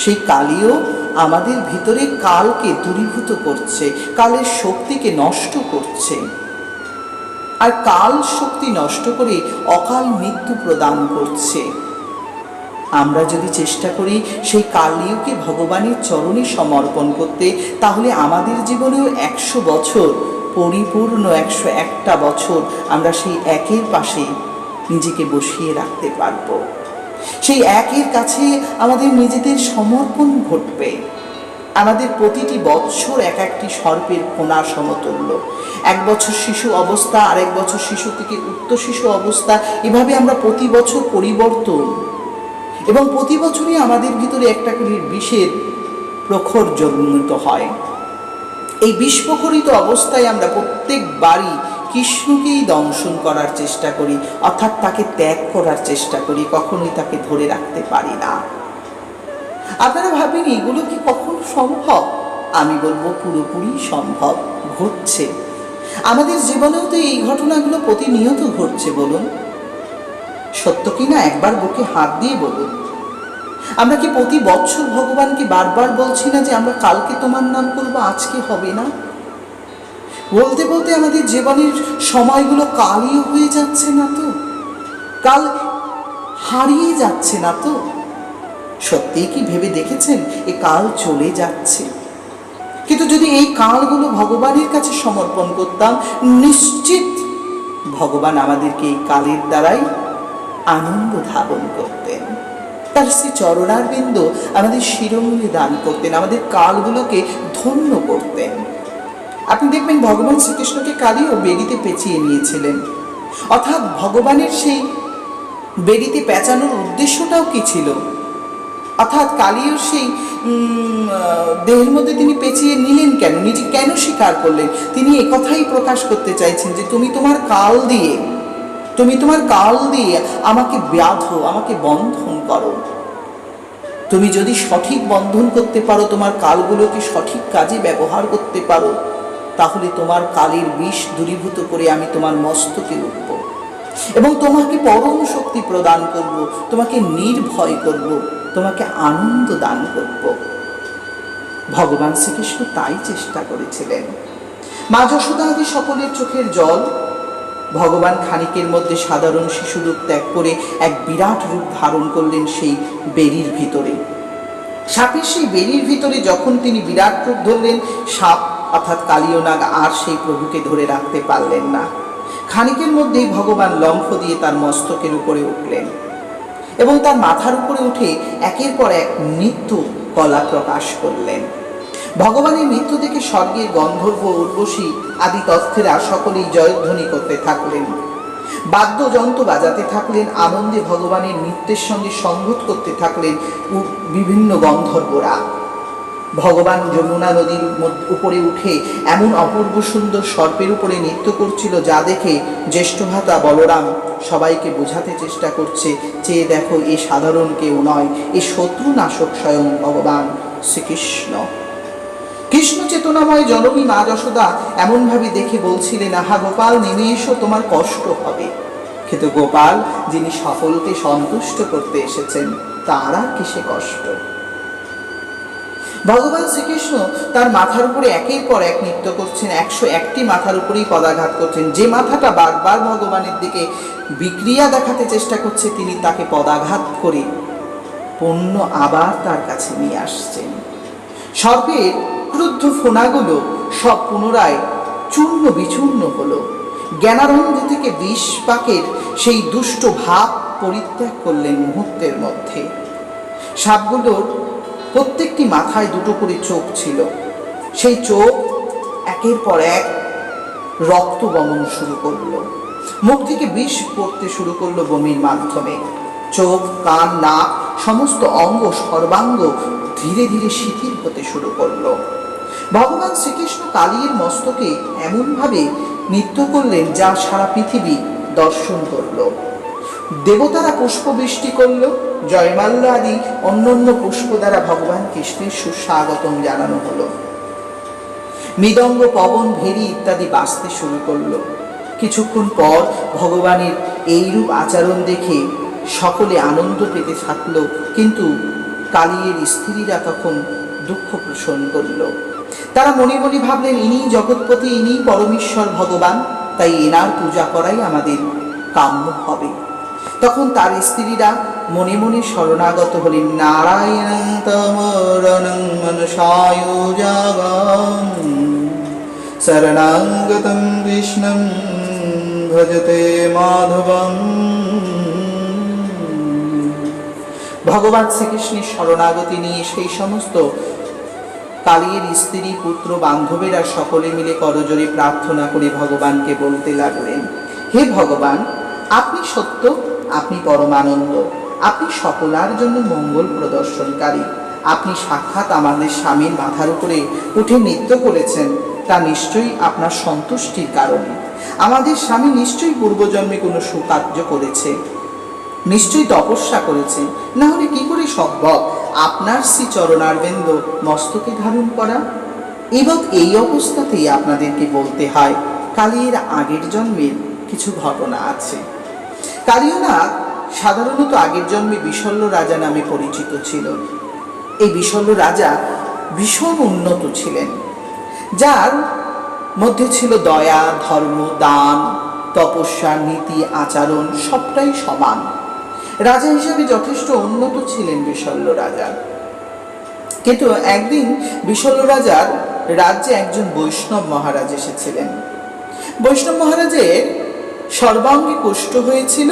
Speaker 1: সেই কালীও আমাদের ভিতরে কালকে দূরীভূত করছে, কালের শক্তিকে নষ্ট করছে। আর কাল শক্তি নষ্ট করে অকাল মৃত্যু প্রদান করছে। আমরা যদি চেষ্টা করি সেই কালীকে ভগবানের চরণে সমর্পণ করতে, তাহলে আমাদের জীবনেও 100 বছর পরিপূর্ণ, 101টা বছর আমরা সেই একের পাশে নিজেকে বসিয়ে রাখতে পারব। সেই একের কাছে আমাদের নিজেদের সমর্পণ ঘটবে। আমাদের প্রতিটি বৎসর এক একটি সর্পের কোণা সমতুল্য। 1 বছর শিশু অবস্থা, আরেক বছর শিশু থেকে উচ্চ শিশু অবস্থা, এভাবে আমরা প্রতি বছর পরিবর্তন, এবং প্রতি বছরই আমাদের ভিতরে একটা করে বিষের প্রখর জন্মিত হয়। এই বিষ প্রখরিত অবস্থায় আমরা প্রত্যেকবারই কৃষ্ণকেই দংশন করার চেষ্টা করি, অর্থাৎ তাকে ত্যাগ করার চেষ্টা করি, কখনোই তাকে ধরে রাখতে পারি না। আপনারা ভাবেন এগুলো কি কখনো সম্ভব? আমি বলবো পুরোপুরি সম্ভব, ঘটছে। আমাদের জীবনেও তো এই ঘটনাগুলো প্রতিনিয়ত ঘটছে। বলুন সত্য কিনা একবার বুকে হাত দিয়ে বলুন। আমরা কি প্রতি বছর ভগবানকে বারবার বলছি না যে আমরা কালকে তোমার নাম করবো, আজকে হবে না? বলতে বলতে আমাদের জীবনের সময়গুলো কালই হয়ে যাচ্ছে না তো? কাল হারিয়ে যাচ্ছে না তো? সত্যিই কি ভেবে দেখেছেন এ কাল চলে যাচ্ছে? কিন্তু যদি এই কালগুলো ভগবানের কাছে সমর্পণ করতাম, নিশ্চিত ভগবান আমাদেরকে এই কালের দ্বারাই আনন্দ ধারণ করতেন। তার শ্রী চরণারবিন্দ আমাদের শিরোমণি দান করতেন, আমাদের কালগুলোকে ধন্য করতেন। আপনি দেখবেন ভগবান শ্রীকৃষ্ণকে কালীও বেড়িতে পেঁচিয়ে নিয়েছিলেন। অর্থাৎ ভগবানের সেই বেড়িতে পেঁচানোর উদ্দেশ্যটাও কি ছিল? অর্থাৎ কালীও সেই দেহের মধ্যে তিনি পেঁচিয়ে নিলেন কেন, নিজে কেন স্বীকার করলেন? তিনি একথাই প্রকাশ করতে চাইছেন যে তুমি তোমার কাল দিয়ে আমাকে বাঁধো, আমাকে বন্ধন করো। তুমি যদি সঠিক বন্ধন করতে পারো, তোমার কালগুলোকে সঠিক কাজে ব্যবহার করতে পারো, তাহলে তোমার কালের বিষ দূরীভূত করে আমি তোমার মস্তকে উঠব এবং তোমাকে পরম শক্তি প্রদান করব, তোমাকে নির্ভয় করব, তোমাকে আনন্দ দান করব। ভগবান শ্রীকৃষ্ণ তাই চেষ্টা করেছিলেন। মা যশোদা আদি সকলের চোখের জল, ভগবান খানিকের মধ্যে সাধারণ শিশুরূপ ত্যাগ করে এক বিরাট রূপ ধারণ করলেন সেই বেরির ভিতরে। সাপের সেই বেরির ভিতরে যখন তিনি বিরাট রূপ ধরলেন, সাপ অর্থাৎ কালীয় নাগ আর সেই প্রভুকে ধরে রাখতে পারলেন না। খানিকের মধ্যেই ভগবান লম্ফ দিয়ে তার মস্তকের উপরে উঠলেন এবং তার মাথার উপরে উঠে একের পর এক নিত্য কলা প্রকাশ করলেন। ভগবানের মৃত্যু দেখে স্বর্গের গন্ধর্ব, উর্বশী আদি তথ্যেরা সকলেই জয়ধ্বনি করতে থাকলেন, বাদ্যযন্ত্র বাজাতে থাকলেন, আনন্দে ভগবানের নৃত্যের সঙ্গে সংগত করতে থাকলেন বিভিন্ন গন্ধর্বরা। ভগবান যমুনা নদীর উপরে উঠে এমন অপূর্ব সুন্দর সর্পের উপরে নৃত্য করছিল, যা দেখে জ্যেষ্ঠ ভ্রাতা বলরাম সবাইকে বোঝাতে চেষ্টা করছে, চেয়ে দেখো এ সাধারণ কেউ নয়, এ শত্রু নাশক স্বয়ং ভগবান শ্রীকৃষ্ণ। কৃষ্ণ চেতনাময় জননী মা যশোদা এমনভাবে দেখে বলছিলেন, আহা গোপাল, নেমে এসো, তোমার কষ্ট হবে। কিন্তু গোপাল, যিনি সকলকে সন্তুষ্ট করতে এসেছেন, তার আর কিসে কষ্ট? ভগবান শ্রীকৃষ্ণ তার মাথার উপরে একের পর এক নৃত্য করছেন, 101টি মাথার উপরেই পদাঘাত করছেন। যে মাথাটা বারবার ভগবানের দিকে বিক্রিয়া দেখাতে চেষ্টা করছে, তিনি তাকে পদাঘাত করে পণ্য আবার তার কাছে নিয়ে আসছেন। সর্পের ক্রুদ্ধ ফোনাগুলো সব পুনরায় চূর্ণ বিচূর্ণ হলো। জ্ঞানারন্ধ থেকে বিষ পাকের সেই দুষ্ট ভাব পরিত্যাগ করলেন মুহূর্তের মধ্যে। সাপগুলোর প্রত্যেকটি মাথায় দুটো করে চোখ ছিল। সেই চোখ একের পর এক রক্ত বমন শুরু করলো, মুখ থেকে বিষ পড়তে শুরু করলো বমির মাধ্যমে। চোখ, কান, নাক, সমস্ত অঙ্গ সর্বাঙ্গ ধীরে ধীরে শিথিল হতে শুরু করলো। ভগবান শ্রীকৃষ্ণ কালীর মস্তকে এমনভাবে নৃত্য করলেন, যা সারা পৃথিবী দর্শন করল। দেবতারা পুষ্পবৃষ্টি করল, জয়মাল্য আদি অন্যান্য পুষ্প দ্বারা ভগবান কৃষ্ণের সুস্বাগতম জানানো হলো। মৃদঙ্গ, পবন, ভেরি ইত্যাদি বাজতে শুরু করলো। কিছুক্ষণ পর ভগবানের এইরূপ আচরণ দেখে সকলে আনন্দ পেতে থাকলো, কিন্তু কালীর স্ত্রীরা তখন দুঃখ পোষণ করল। তারা মনে মনে ভাবলেন, ইনি জগৎপতি, ইনি পরমেশ্বর ভগবান, তাই এনার পূজা করাই আমাদের কাম্য হবে। তখন তার স্ত্রীরা মনে মনে শরণাগত হলেন, নারায়ণং তমরণং মনসায়ুজাগং শরণাগতং কৃষ্ণং ভজতে মাধবং। ভগবান শ্রীকৃষ্ণের শরণাগতি নিয়ে সেই সমস্ত কালীর স্ত্রী, পুত্র, বান্ধবেরা সকলে মিলে করজোড়ে প্রার্থনা করে ভগবানকে বলতে লাগলেন, হে ভগবান, আপনি সত্য, আপনি পরমানন্দ, আপনি সকলার জন্য মঙ্গল প্রদর্শনকারী। আপনি সাক্ষাৎ আমাদের স্বামীর মাথার উপরে উঠে নৃত্য করেছেন, তা নিশ্চয়ই আপনার সন্তুষ্টির কারণে। আমাদের স্বামী নিশ্চয়ই পূর্বজন্মে কোনো সুকার্য করেছে, নিশ্চয়ই তপস্যা করেছে, না হলে কি করে সম্ভব আপনার শ্রী চরণারবিন্দ মস্তকে ধারণ করা? এবং এই অবস্থাতেই আপনাদেরকে বলতে হয়, কালীর আগের জন্মের কিছু ঘটনা আছে। কালীনাথ সাধারণত আগের জন্মে বিশল্য রাজা নামে পরিচিত ছিল। এই বিশল্য রাজা ভীষণ উন্নত ছিলেন, যার মধ্যে ছিল দয়া, ধর্ম, দান, তপস্যা, নীতি, আচরণ সবটাই সমান। রাজা হিসাবে যথেষ্ট উন্নত ছিলেন বিশল্য রাজা। কিন্তু একদিন বিশল্য রাজার রাজ্যে একজন বৈষ্ণব মহারাজ এসেছিলেন। বৈষ্ণব মহারাজের সর্বাঙ্গে কুষ্ঠ হয়েছিল।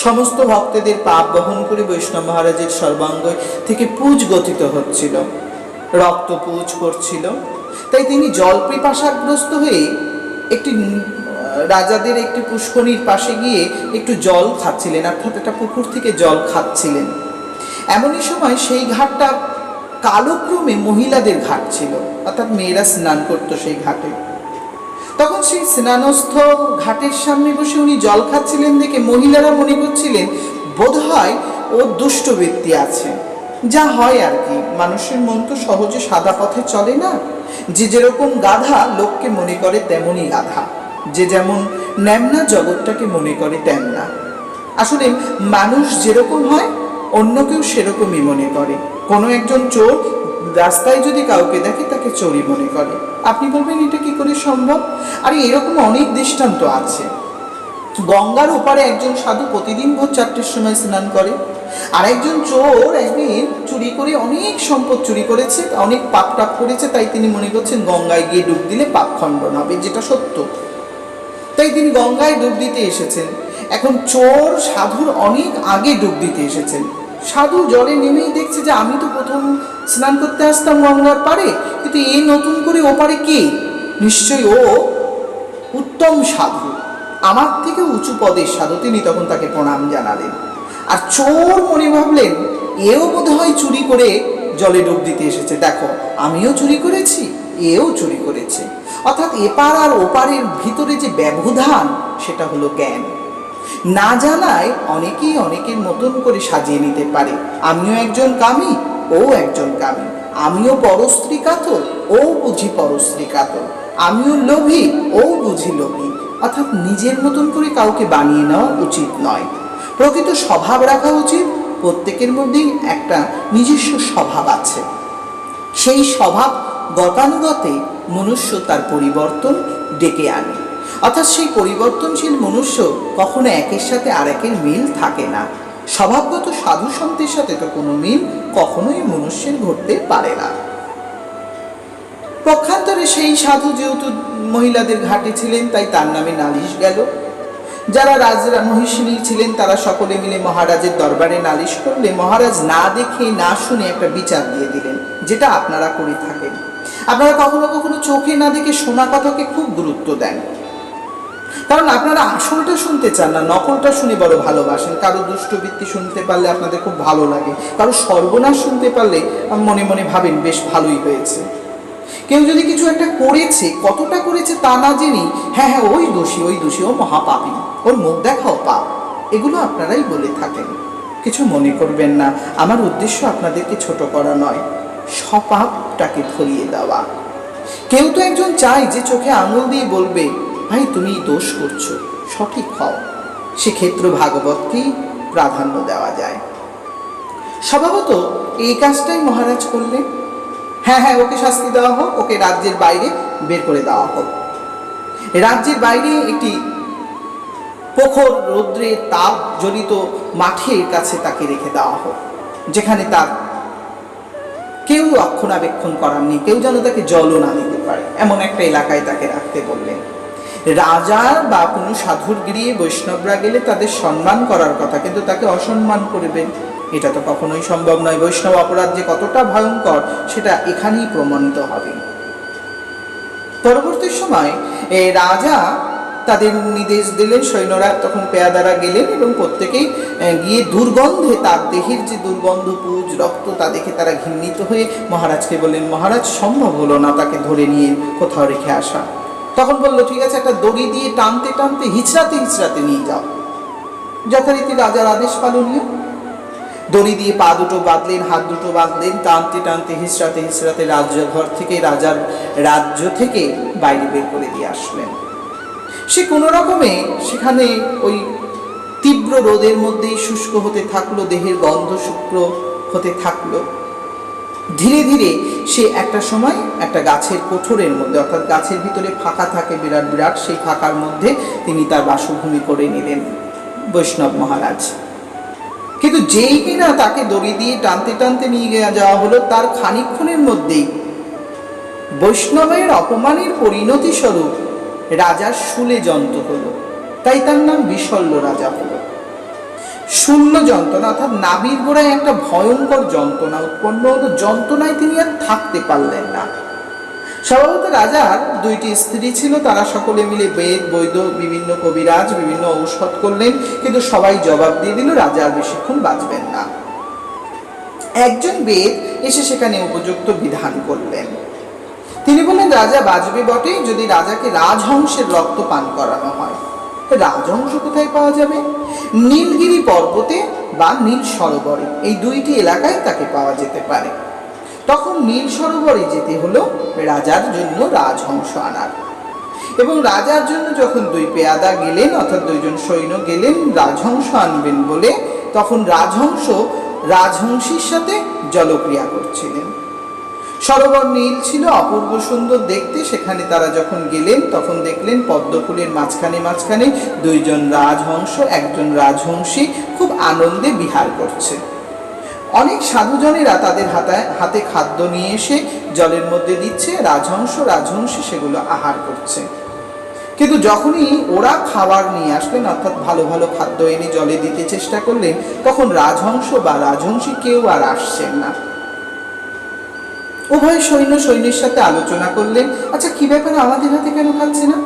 Speaker 1: সমস্ত ভক্তদের পাপ বহন করে বৈষ্ণব মহারাজের সর্বাঙ্গ থেকে পুজ গঠিত হচ্ছিল, রক্ত পুজ করছিল। তাই তিনি জল পিপাসাগ্রস্ত হয়ে একটি রাজাদের একটি পুষ্করিণীর পাশে গিয়ে একটু জল খাচ্ছিলেন, অর্থাৎ একটা পুকুর থেকে জল খাচ্ছিলেন। এমনই সময় সেই ঘাটটা কালক্রমে মহিলাদের ঘাট ছিল, অর্থাৎ মেয়েরা স্নান করতো সেই ঘাটে। তখন সেই স্নানস্থ ঘাটের সামনে বসে উনি জল খাচ্ছিলেন দেখে মহিলারা মনে করছিলেন, বোধহয় ও দুষ্ট ব্যক্তি আছে। যা হয় আর কি, মানুষের মন তো সহজে সাদা পথে চলে না। যে যেরকম গাধা লোককে মনে করে তেমনই গাধা, যে যেমন ন্যামনা জগৎটাকে মনে করে তেমনা। আসলে মানুষ যেরকম হয় অন্য কেউ সেরকমই মনে করে। কোনো একজন চোর রাস্তায় যদি কাউকে দেখে তাকে চোরই মনে করে। আপনি বলবেন এটা কি করে সম্ভব? আরে এরকম অনেক দৃষ্টান্ত আছে। গঙ্গার ওপারে একজন সাধু প্রতিদিন ভোর 4টের সময় স্নান করে, আর একজন চোর একদিন চুরি করে অনেক সম্পদ চুরি করেছে, অনেক পাপ টাপ করেছে, তাই তিনি মনে করছেন গঙ্গায় গিয়ে ডুব দিলে পাপ খণ্ডন হবে, যেটা সত্য। তাই তিনি গঙ্গায় ডুব দিতে এসেছেন। এখন চোর সাধুর অনেক আগে ডুব দিতে এসেছেন, সাধু জলে নেমেই দেখছে যে আমি তো প্রথম স্নান করতে আসতাম গঙ্গার পাড়ে, কিন্তু এ নতুন করে ওপারে কে? নিশ্চয়ই ও উত্তম সাধু, আমার থেকে উঁচু পদের সাধু। তিনি তখন তাকে প্রণাম জানালেন। আর চোর মনে ভাবলেন এও বোধ হয় চুরি করে জলে ডুব দিতে এসেছে, দেখো আমিও চুরি করেছি, এও চুরি করেছে। অর্থাৎ এপার আর ওপারের ভিতরে যে ব্যবধান, সেটা হলো জ্ঞান। না জানায় অনেকেই অনেকের মতন করে সাজিয়ে নিতে পারে। আমিও একজন কামী, ও একজন কামী। আমিও পরস্ত্রী কাতর, ও বুঝি পরস্ত্রী কাতর। আমিও লোভী, ও বুঝি লোভী। অর্থাৎ নিজের মতন করে কাউকে বানিয়ে নেওয়া উচিত নয়। প্রকৃত স্বভাব রাখা উচিত। প্রত্যেকের মধ্যেই একটা নিজস্ব স্বভাব আছে, সেই স্বভাব গতানুগতে মনুষ্য তার পরিবর্তন ডেকে আনে। অর্থাৎ সেই পরিবর্তনশীল মনুষ্য কখনো একের সাথে আর একের মিল থাকে না। স্বভাবগত সাধু সন্তের সাথে তো কোনো মিল কখনোই মনুষ্যের ঘটতে পারে না। পক্ষান্তরে সেই সাধু যেহেতু মহিলাদের ঘাটে ছিলেন, তাই তার নামে নালিশ গেল। যারা রাজরা মহিষিনী ছিলেন তারা সকলে মিলে মহারাজের দরবারে নালিশ করলে মহারাজ না দেখে না শুনে একটা বিচার দিয়ে দিলেন, যেটা আপনারা করে থাকেন। আপনারা কখনো কখনো চোখে না দেখে শোনা কথাকে খুব গুরুত্ব দেন, কারণ আপনারা আসলটা শুনতে চান না, নকলটা শুনে বড় ভালোবাসেন। কারো দুষ্টবৃত্তি শুনতে পারলে আপনাদের খুব ভালো লাগে, কারো সর্বনাশ শুনতে পারলে মনে মনে ভাবেন বেশ ভালোই হয়েছে। কেউ যদি কিছু একটা করেছে, কতটা করেছে তা না জেনেই হ্যাঁ হ্যাঁ ওই দোষী, ওই দোষী, ও মহাপাপী, ওর মুখ দেখাও পাপ, এগুলো আপনারাই বলে থাকেন। কিছু মনে করবেন না, আমার উদ্দেশ্য আপনাদেরকে ছোট করা নয়, স্বপাপটাকে ধরিয়ে দেওয়া। কেউ তো একজন চাই যে চোখে আঙুল দিয়ে বলবে ভাই তুমি দোষ করছো, সঠিক হও। সেক্ষেত্রে ভাগবতকেই প্রাধান্য দেওয়া যায়। স্বভাবত এই কাজটাই মহারাজ করলেন। হ্যাঁ হ্যাঁ ওকে শাস্তি দেওয়া হোক, ওকে রাজ্যের বাইরে বের করে দেওয়া হোক। রাজ্যের বাইরে একটি প্রখর রৌদ্রে তাপ জড়িত মাঠের কাছে তাকে রেখে দেওয়া হোক, যেখানে তার কেউ রক্ষণাবেক্ষণ করার নেই, কেউ যেন তাকে জলও না দিতে পারে, এমন একটা এলাকায় তাকে রাখতে বললেন। রাজার বা কোনো সাধুর গৃহে বৈষ্ণবরা গেলে তাদের সম্মান করার কথা, কিন্তু তাকে অসম্মান করবেন এটা তো কখনোই সম্ভব নয়। বৈষ্ণব অপরাধ যে কতটা ভয়ঙ্কর সেটা এখানেই প্রমাণিত হবে। পরবর্তী সময় রাজা তাদের নির্দেশ দিলেন, সৈন্যরা তখন পেয়াদারা গেলেন এবং প্রত্যেকেই গিয়ে দুর্গন্ধে, তার দেহের যে দুর্গন্ধ, পুজ, রক্ত, তা দেখে তারা ঘৃণিত হয়ে মহারাজকে বললেন, মহারাজ সম্ভব হলো না তাকে ধরে নিয়ে কোথাও রেখে আসা। তখন বললো ঠিক আছে, একটা দড়ি দিয়ে টানতে টানতে হিচড়াতে হিচড়াতে নিয়ে যাও। যথারীতি রাজার আদেশ পালনীয়। দড়ি দিয়ে পা দুটো বাঁধলেন, হাত দুটো বাঁধলেন, টানতে টানতে হিচড়াতে হিচড়াতে রাজ্যঘর থেকে, রাজার রাজ্য থেকে বাইরে বের করে দিয়ে আসলেন। সে কোনো রকমে সেখানে ওই তীব্র রোদের মধ্যেই শুষ্ক হতে থাকলো, দেহের গন্ধ শুক্র হতে থাকলো। ধীরে ধীরে সে একটা সময় একটা গাছের কোঠরের মধ্যে, অর্থাৎ গাছের ভিতরে ফাঁকা থাকে বিরাট বিরাট, সেই ফাঁকার মধ্যে তিনি তার বাসভূমি করে নিলেন বৈষ্ণব মহারাজ। কিন্তু যেই কিনা তাকে দড়ি দিয়ে টানতে টানতে নিয়ে যাওয়া হলো, তার খানিকক্ষণের মধ্যেই বৈষ্ণবের অপমানের পরিণতি স্বরূপ রাজার শূলে যন্ত্র হলো, তাই তার নাম বিশল্য রাজা হলো। শূন্য যন্ত্রণা, অর্থাৎ নাভির গোড়ায় একটা ভয়ঙ্কর যন্ত্রণা উৎপন্ন হলো। যন্ত্রণায় তিনি আর থাকতে পারলেন না। স্বভাবত রাজার দুইটি স্ত্রী ছিল, তারা সকলে মিলে বেদ, বৈদ্য, বিভিন্ন কবিরাজ, বিভিন্ন ঔষধ করলেন, কিন্তু সবাই জবাব দিয়ে দিল রাজা আর বেশিক্ষণ বাঁচবেন না। একজন বেদ এসে সেখানে উপযুক্ত বিধান করলেন। তিনি বললেন রাজা বাঁচবে বটে যদি রাজাকে রাজহংসের রক্ত পান করানো হয়। রাজহংস কোথায় পাওয়া যাবে? নীলগিরি পর্বতে বা নীল সরোবরে, এই দুইটি এলাকায় তাকে পাওয়া যেতে পারে। তখন নীল সরোবরে যেতে হলো রাজার জন্য রাজহংস আনার। এবং রাজার জন্য যখন দুই পেয়াদা গেলেন, অর্থাৎ দুইজন সৈন্য গেলেন রাজহংস আনবেন বলে, তখন রাজহংস রাজহংসীর সাথে জলক্রিয়া করছিলেন। সরোবর নীল ছিল, অপূর্ব সুন্দর দেখতে। সেখানে তারা যখন গেলেন তখন দেখলেন পদ্মফুলের মাঝখানে মাঝখানে দুইজন রাজহংস, একজন রাজহংসী খুব আনন্দে বিহার করছে। অনেক সাধুজনেরা তাদের হাতে খাদ্য নিয়ে এসে জলের মধ্যে দিচ্ছে, রাজহংসী সেগুলো আহার করছে। কিন্তু যখনই ওরা খাবার নিয়ে আসলেন, অর্থাৎ ভালো ভালো খাদ্য এনে জলে দিতে চেষ্টা করলেন, তখন রাজহংস বা রাজহংসী কেউ আর আসছেন না। উভয় সৈন্যের সাথে আলোচনা করলেন, আচ্ছা কি ব্যাপার, আমাদের হাতে কেন খাচ্ছে না?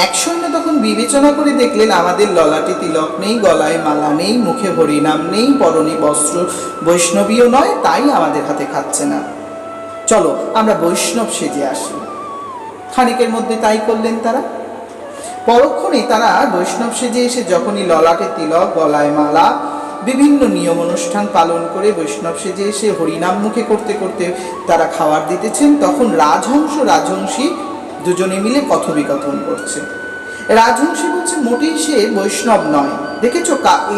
Speaker 1: এক সৈন্য তখন বিবেচনা করে দেখলেন, আমাদের ললাটে তিলক নেই, গলায় মালা নেই, মুখে হরিনাম নেই, পরনে বস্ত্র বৈষ্ণবীয় নয়, তাই আমাদের হাতে খাচ্ছে না। চলো আমরা বৈষ্ণব সেজে আসি। খানিকের মধ্যে তাই করলেন তারা। পরক্ষণেই তারা বৈষ্ণব সেজে এসে যখনই ললাটে তিলক, গলায় মালা, বিভিন্ন নিয়ম অনুষ্ঠান পালন করে বৈষ্ণব সেজে এসে হরিনাম মুখে করতে করতে তারা খাবার দিতেছেন, তখন রাজহংস রাজহংসী দুজনে মিলে কথোপকথন করছে। রাজহংসী বলছে, মোটেই সে বৈষ্ণব নয়, দেখেছো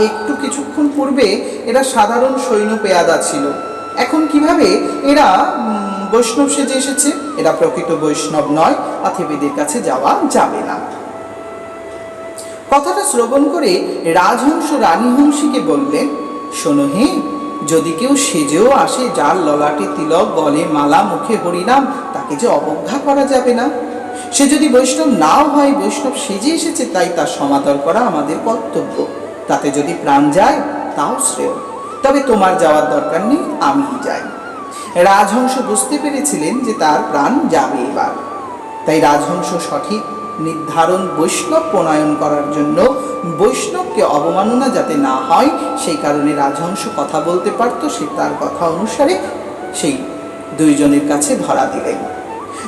Speaker 1: একটু কিছুক্ষণ পূর্বে এরা সাধারণ সৈন্য পেয়াদা ছিল, এখন কিভাবে এরা বৈষ্ণব সেজে এসেছে? এরা প্রকৃত বৈষ্ণব নয়, অতএব এদের কাছে যাওয়া যাবে না। কথাটা শ্রবণ করে রাজহংস রানীহংসীকে বললেন, শোনো হে, যদি কেউ সেজেও আসে, যার ললাটে তিলক, গলে মালা, মুখে হরিনাম, তাকে যে অবজ্ঞা করা যাবে না। সে যদি বৈষ্ণব নাও হয়, বৈষ্ণব সেজে এসেছে, তাই তার সমাদর করা আমাদের কর্তব্য। তাতে যদি প্রাণ যায় তাও শ্রেয়, তবে তোমার যাওয়ার দরকার নেই, আমিই যাই। রাজহংস বুঝতে পেরেছিলেন যে তার প্রাণ যাবে এবার, তাই রাজহংস সঠিক নির্ধারণ বৈষ্ণব প্রণয়ন করার জন্য, বৈষ্ণবকে অবমাননা যাতে না হয় সেই কারণে রাজহংস কথা বলতে পারত, সে তার কথা অনুসারে সেই দুইজনের কাছে ধরা দিলেন।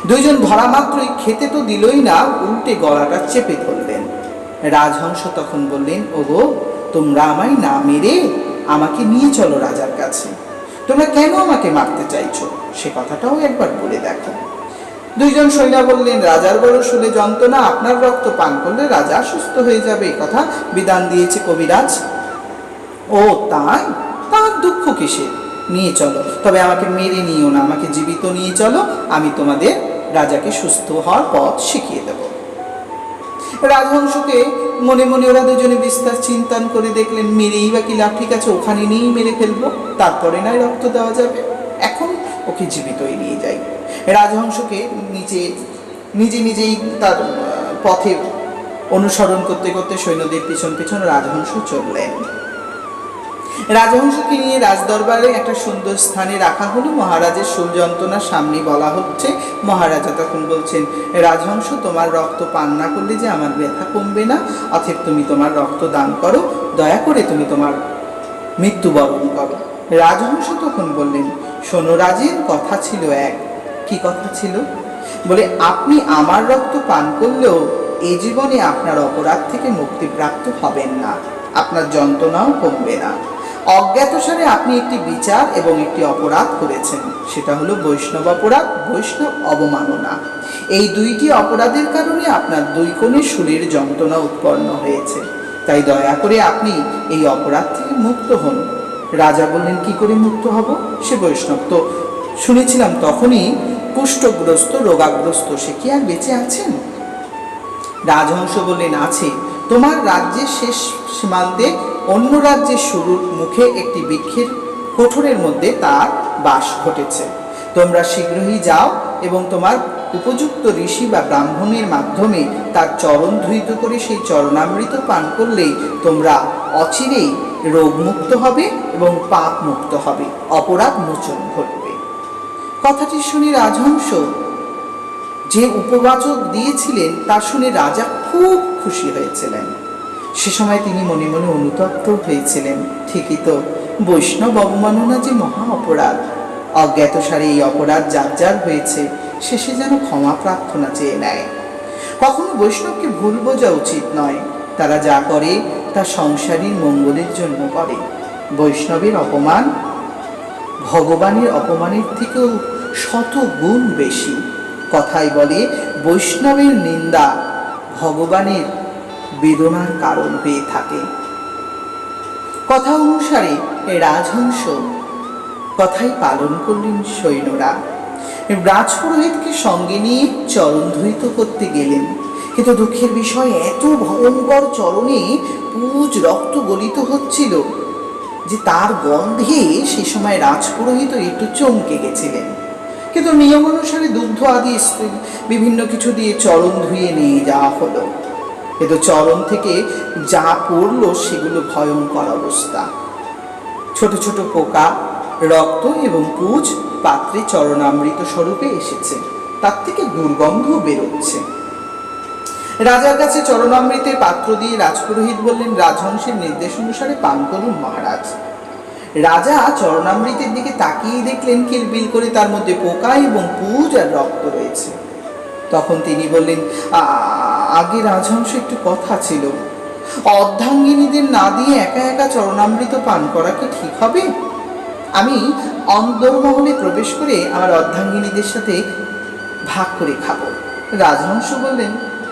Speaker 1: দুইজন ধরা মাত্রই খেতে তো দিলই না, উল্টে গলাটা চেপে ধরলেন। রাজহংস তখন বললেন, ওগো, তোমরা আমায় না মেরে আমাকে নিয়ে চলো রাজার কাছে। তোমরা কেন আমাকে মারতে চাইছো সে কথাটাও একবার বলে দেখো। দুইজন সৈন্য বললেন, রাজার বড় শুলে যন্ত্রণা, আপনার রক্ত পান করলে রাজা সুস্থ হয়ে যাবে, এই কথা বিধান দিয়েছে কবিরাজ। ও তাই? তার দুঃখ কিসের? নিয়ে চলো, তবে আমাকে মেরে নিও না, আমাকে জীবিত নিয়ে চলো, আমি তোমাদের রাজাকে সুস্থ হওয়ার পথ শিখিয়ে দেব। রাজহংসকে মনে মনে ওরা দুজনে বিস্তার চিন্তন করে দেখলেন, মেরেই বা কি লাভ, ঠিক আছে ওখানে নিয়েই মেরে ফেলবো, তারপরে নয় রক্ত দেওয়া যাবে, এখন ওকে জীবিতই নিয়ে যাই। রাজহংসকে নিজেই তার পথে অনুসরণ করতে করতে সৈন্যদের পিছন পিছন রাজহংস চললেন। রাজহংসকে নিয়ে রাজদরবারে একটা সুন্দর স্থানে রাখা হলো। মহারাজের শূল যন্ত্রণার সামনে বলা হচ্ছে। মহারাজা তখন বলছেন, রাজহংস, তোমার রক্ত পান না করলে যে আমার ব্যথা কমবে না, অতএব তুমি তোমার রক্ত দান করো, দয়া করে তুমি তোমার মৃত্যুবরণ করো। রাজহংস তখন বললেন, শোনো রাজের, কথা ছিল এক। কি কথা ছিল? বলে, আপনি আমার রক্ত পান করলেও এ জীবনে আপনার অপরাধ থেকে মুক্তিপ্রাপ্ত হবেন না, আপনার যন্ত্রণাও কমবে না। অজ্ঞাতসারে আপনি একটি বিচার এবং একটি অপরাধ করেছেন, সেটা হলো বৈষ্ণব অপরাধ, বৈষ্ণব অবমাননা। এই দুইটি অপরাধের কারণে আপনার দুই কোণে শূলের যন্ত্রণা উৎপন্ন হয়েছে, তাই দয়া করে আপনি এই অপরাধ থেকে মুক্ত হন। রাজা বললেন, কি করে মুক্ত হব? সে বৈষ্ণব তো শুনেছিলাম তখনই কুষ্ঠগ্রস্ত, রোগাগ্রস্ত, সে কি আর বেঁচে আছেন? রাজহংস বললেন, আছে। তোমার রাজ্যের শেষ সীমান্তে অন্য রাজ্যের শুরুর মুখে একটি বৃক্ষের কোঠরের মধ্যে তার বাস ঘটেছে। তোমরা শীঘ্রই যাও এবং তোমার উপযুক্ত ঋষি বা ব্রাহ্মণের মাধ্যমে তার চরণ ধৃত করে সেই চরণামৃত পান করলেই তোমরা অচিরেই রোগমুক্ত হবে এবং পাপ মুক্ত হবে, অপরাধ মোচন ঘটবে। কথাটি শুনে রাজহংস যে উপবাচক দিয়েছিলেন তা শুনে রাজা খুব খুশি হয়েছিলেন। সে সময় তিনি মনে মনে অনুতপ্ত হয়েছিলেন, ঠিকই তো, বৈষ্ণব অবমাননা যে মহা অপরাধ, অজ্ঞাতসারে এই অপরাধ যার যার হয়েছে শেষে যেন ক্ষমা প্রার্থনা চেয়ে নেয়। কখনো বৈষ্ণবকে ভুল বোঝা উচিত নয়, তারা যা করে তা সংসারীর মঙ্গলের জন্য করে। বৈষ্ণবের অপমান ভগবানের অপমানের থেকেও শত গুণ বেশি। কথাই বলে, বৈষ্ণবের নিন্দা ভগবানের বেদনার কারণ হয়ে থাকে। কথা অনুসারে রাজহংস কথাই পালন করলেন সৈন্যরা। রাজপুরোহিতকে সঙ্গে নিয়ে চরণ ধৃত করতে গেলেন, কিন্তু দুঃখের বিষয়, এত ভয়ঙ্কর চরণে পুজ রক্ত গলিত হচ্ছিল যে তার গন্ধে সে সময় রাজপুরোহিত একটু চমকে গেছিলেন। কিন্তু নিয়ম অনুসারে দুগ্ধ আদি বিভিন্ন কিছু দিয়ে চরণ ধুয়ে নিয়ে যাওয়া হলো। কিন্তু চরণ থেকে যা পড়লো সেগুলো ভয়ঙ্কর অবস্থা। ছোট ছোট পোকা, রক্ত এবং পুঁজ পাত্রে চরণামৃত স্বরূপে এসেছে, তার থেকে দুর্গন্ধ বেরোচ্ছে। রাজার কাছে চরণামৃতের পাত্র দিয়ে রাজপুরোহিত বললেন, রাজহংসের নির্দেশ অনুসারে পান করুন মহারাজ। রাজা চরণামৃতের দিকে তাকিয়ে দেখলেন কিলবিল করে তার মধ্যে পোকা এবং পুঁজ আর রক্ত রয়েছে। তখন তিনি বললেন, আগে রাজহংস একটু কথা ছিল, অর্ধাঙ্গিনীদের না দিয়ে একা একা চরণামৃত পান করা কি ঠিক হবে? আমি অন্দরমহলে প্রবেশ করে আমার অর্ধাঙ্গিনীদের সাথে ভাগ করে খাবো। রাজহংস বললেন,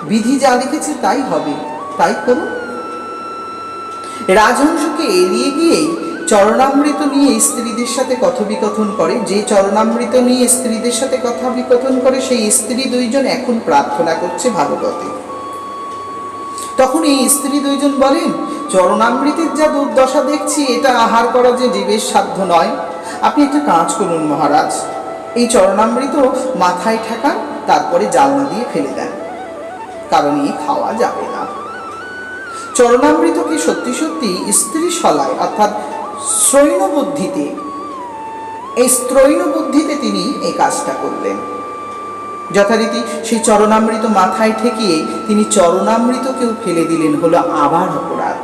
Speaker 1: বিধি যা লিখেছে তাই হবে, তাই করুন। রাজহংসকে এড়িয়ে গিয়েই চরণামৃত নিয়ে স্ত্রীদের সাথে কথোপিকথন করে। যে চরণামৃত নিয়ে স্ত্রীদের সাথে কথোপিকথন করে সেই স্ত্রী দুইজন এখন প্রার্থনা করছে ভাগবতে। তখন এই স্ত্রী দুইজন বলেন, চরণামৃতের যা দুর্দশা দেখছি, এটা আহার করা যে জীবের সাধ্য নয়। আপনি একটা কাজ করুন মহারাজ, এই চরণামৃত মাথায় ঠেকান, তারপরে জালনা দিয়ে ফেলে দেন, কারণ এই খাওয়া যাবে না। চরণামৃতকে সত্যি সত্যি স্ত্রী শলায় অর্থাৎ স্ত্রৈণ বুদ্ধিতে তিনি এই কাজটা করলেন। যথারীতি সেই চরণামৃত মাথায় ঠেকিয়ে তিনি চরণামৃতকেও ফেলে দিলেন, হলো আবার অপরাধ।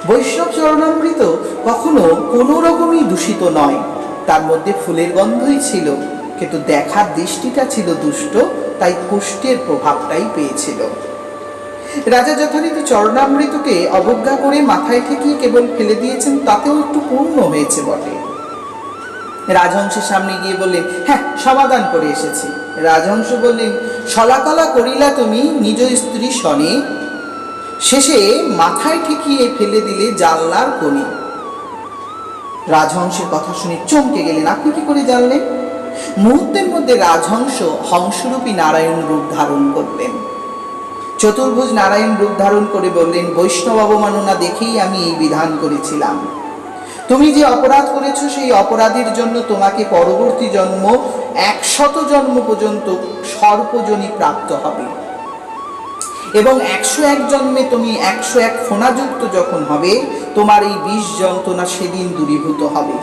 Speaker 1: বৈষ্ণব চরণামৃত কখনো কোনো রকমই দূষিত নয়, তার মধ্যে ফুলের গন্ধই ছিল, কিন্তু দেখার দৃষ্টিটা ছিল দুষ্ট, তাই কুষ্ঠের প্রভাবটাই পেয়েছিল। রাজা যথারীতি চরণামৃতকে অবজ্ঞা করে মাথায় ঠেকিয়ে কেবল ফেলে দিয়েছেন, তাতেও একটু পূর্ণ হয়েছে বটে। রাজহংসের সামনে গিয়ে বললেন, হ্যাঁ, সমাধান করে এসেছি। রাজহংস বললেন, শলাকলা করিলা তুমি নিজ স্ত্রী শনে, শেষে মাথায় ঠেকিয়ে ফেলে দিলে জানলার কোণে। রাজহংসের কথা শুনে চমকে গেলেন, আপনি কি করে জানলেন? মুহূর্তের মধ্যে রাজহংস হংসরূপী নারায়ণ রূপ ধারণ করলেন। চতুর্ভুজ নারায়ণ রূপ ধারণ করে বললেন, বৈষ্ণব অবমাননা দেখেই আমি এই বিধান করেছিলাম। তুমি যে অপরাধ করেছো সেই অপরাধের জন্য তোমাকে পরবর্তী জন্ম 100 জন্ম পর্যন্ত সর্পজনী প্রাপ্ত হবে, এবং 101 জন্মে তুমি 101 ফোঁনাযুক্ত যখন হবে, তোমার এই বিষ যন্ত্রণা সেদিন দূরীভূত হবে।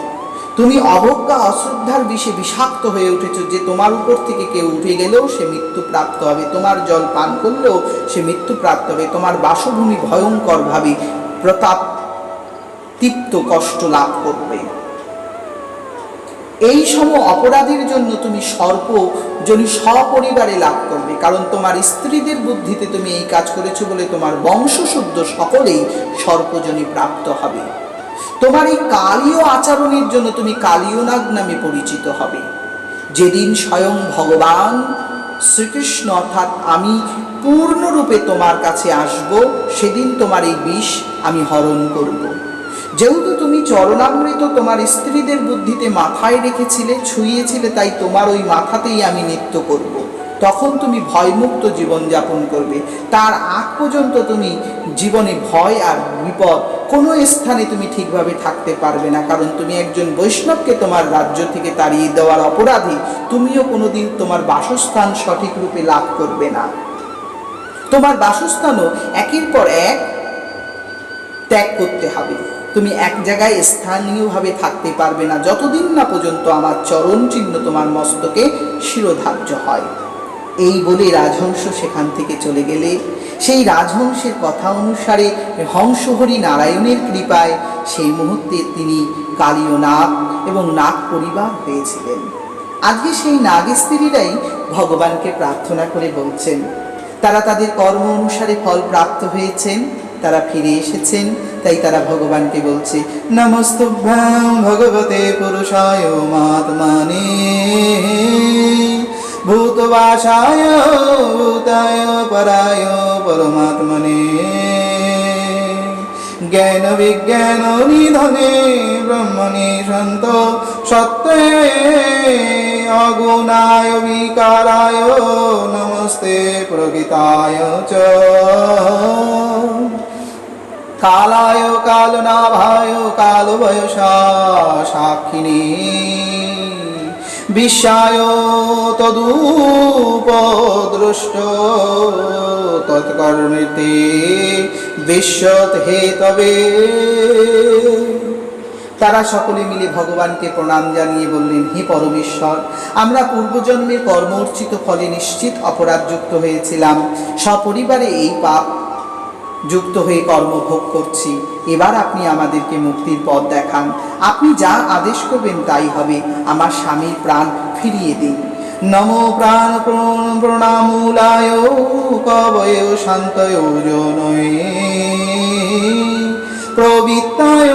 Speaker 1: তুমি অবজ্ঞা অশ্রদ্ধার বিষে বিষাক্ত হয়ে উঠেছো, যে তোমার উপর থেকে কেউ উঠে গেলেও সে মৃত্যু প্রাপ্ত হবে, তোমার জল পান করলেও সে মৃত্যু প্রাপ্ত হবে, তোমার বাসভূমি ভয়ঙ্করভাবে প্রতাপ তৃপ্ত কষ্ট লাভ করবে। এই সম অপরাধের জন্য তুমি সর্পজনী সপরিবারে লাভ করবে, কারণ তোমার স্ত্রীদের বুদ্ধিতে তুমি এই কাজ করেছো বলে তোমার বংশশুদ্ধ সকলেই সর্পজনী প্রাপ্ত হবে। তোমার এই কালীয় আচরণের জন্য তুমি কালীয়নাগ নামে পরিচিত হবে। যেদিন স্বয়ং ভগবান শ্রীকৃষ্ণ অর্থাৎ আমি পূর্ণরূপে তোমার কাছে আসব, সেদিন তোমার এই বিষ আমি হরণ করব। যেহেতু তুমি চরণামৃত তোমার স্ত্রীদের বুদ্ধিতে মাথায় রেখেছিলে, ছুঁয়েছিলে, তাই তোমার ওই মাথাতেই আমি নৃত্য করব। তখন তুমি ভয়মুক্ত জীবনযাপন করবে। তার আগ পর্যন্ত তুমি জীবনে ভয় আর বিপদ কোনো স্থানে তুমি ঠিকভাবে থাকতে পারবে না, কারণ তুমি একজন বৈষ্ণবকে তোমার রাজ্য থেকে তাড়িয়ে দেওয়ার অপরাধী। তুমিও কোনোদিন তোমার বাসস্থান সঠিক রূপে লাভ করবে না। তোমার বাসস্থানও একের পর এক ত্যাগ করতে হবে। তুমি এক জায়গায় স্থানীয়ভাবে থাকতে পারবে না যতদিন না পর্যন্ত আমার চরণ চিহ্ন তোমার মস্তকে শিরোধার্য হয়। এই বলে রাজহংস সেখান থেকে চলে গেলে সেই রাজহংসের কথা অনুসারে হংসহরি নারায়ণের কৃপায় সেই মুহূর্তে তিনি কালীয় নাগ এবং নাগ পরিবার হয়েছিলেন। আজকে সেই নাগ স্ত্রীরাই ভগবানকে প্রার্থনা করে বলছেন, তারা তাদের কর্ম অনুসারে ফল প্রাপ্ত হয়েছেন, তারা ফিরে এসেছেন, তাই তারা ভগবানকে বলছে, নমস্তুভ্যাং ভগবতে পুরুষায় মহাত্মনে ভূতবাসায় ভূতায় পরায় পরমাত্মনে জ্ঞান বিজ্ঞান নিধনে ব্রহ্মণি সন্ত সত্যে অগুণায় বিকারায় নমস্তে প্রকৃতায় চ কালায় কালনাভায় কালবয়সা সাক্ষিণী বিশ্বায় তদুপদ্রষ্ট তৎকর্মেতে বিশ্বত হে তবে। তারা সকলে মিলে ভগবানকে প্রণাম জানিয়ে বললেন, হে পরমেশ্বর, আমরা পূর্বজন্মের কর্মর্চিত ফলে নিশ্চিত অপরাধযুক্ত হয়েছিলাম, সপরিবারে এই পাপ যুক্ত হয়ে কর্মভোগ করছি। এবার আপনি আমাদেরকে মুক্তির পথ দেখান। আপনি যা আদেশ করবেন তাই হবে। আমার স্বামীর প্রাণ ফিরিয়ে দিন। নমো প্রাণ প্রণামূলায় কবয় শান্তয় জনয়ে প্রবৃত্তায়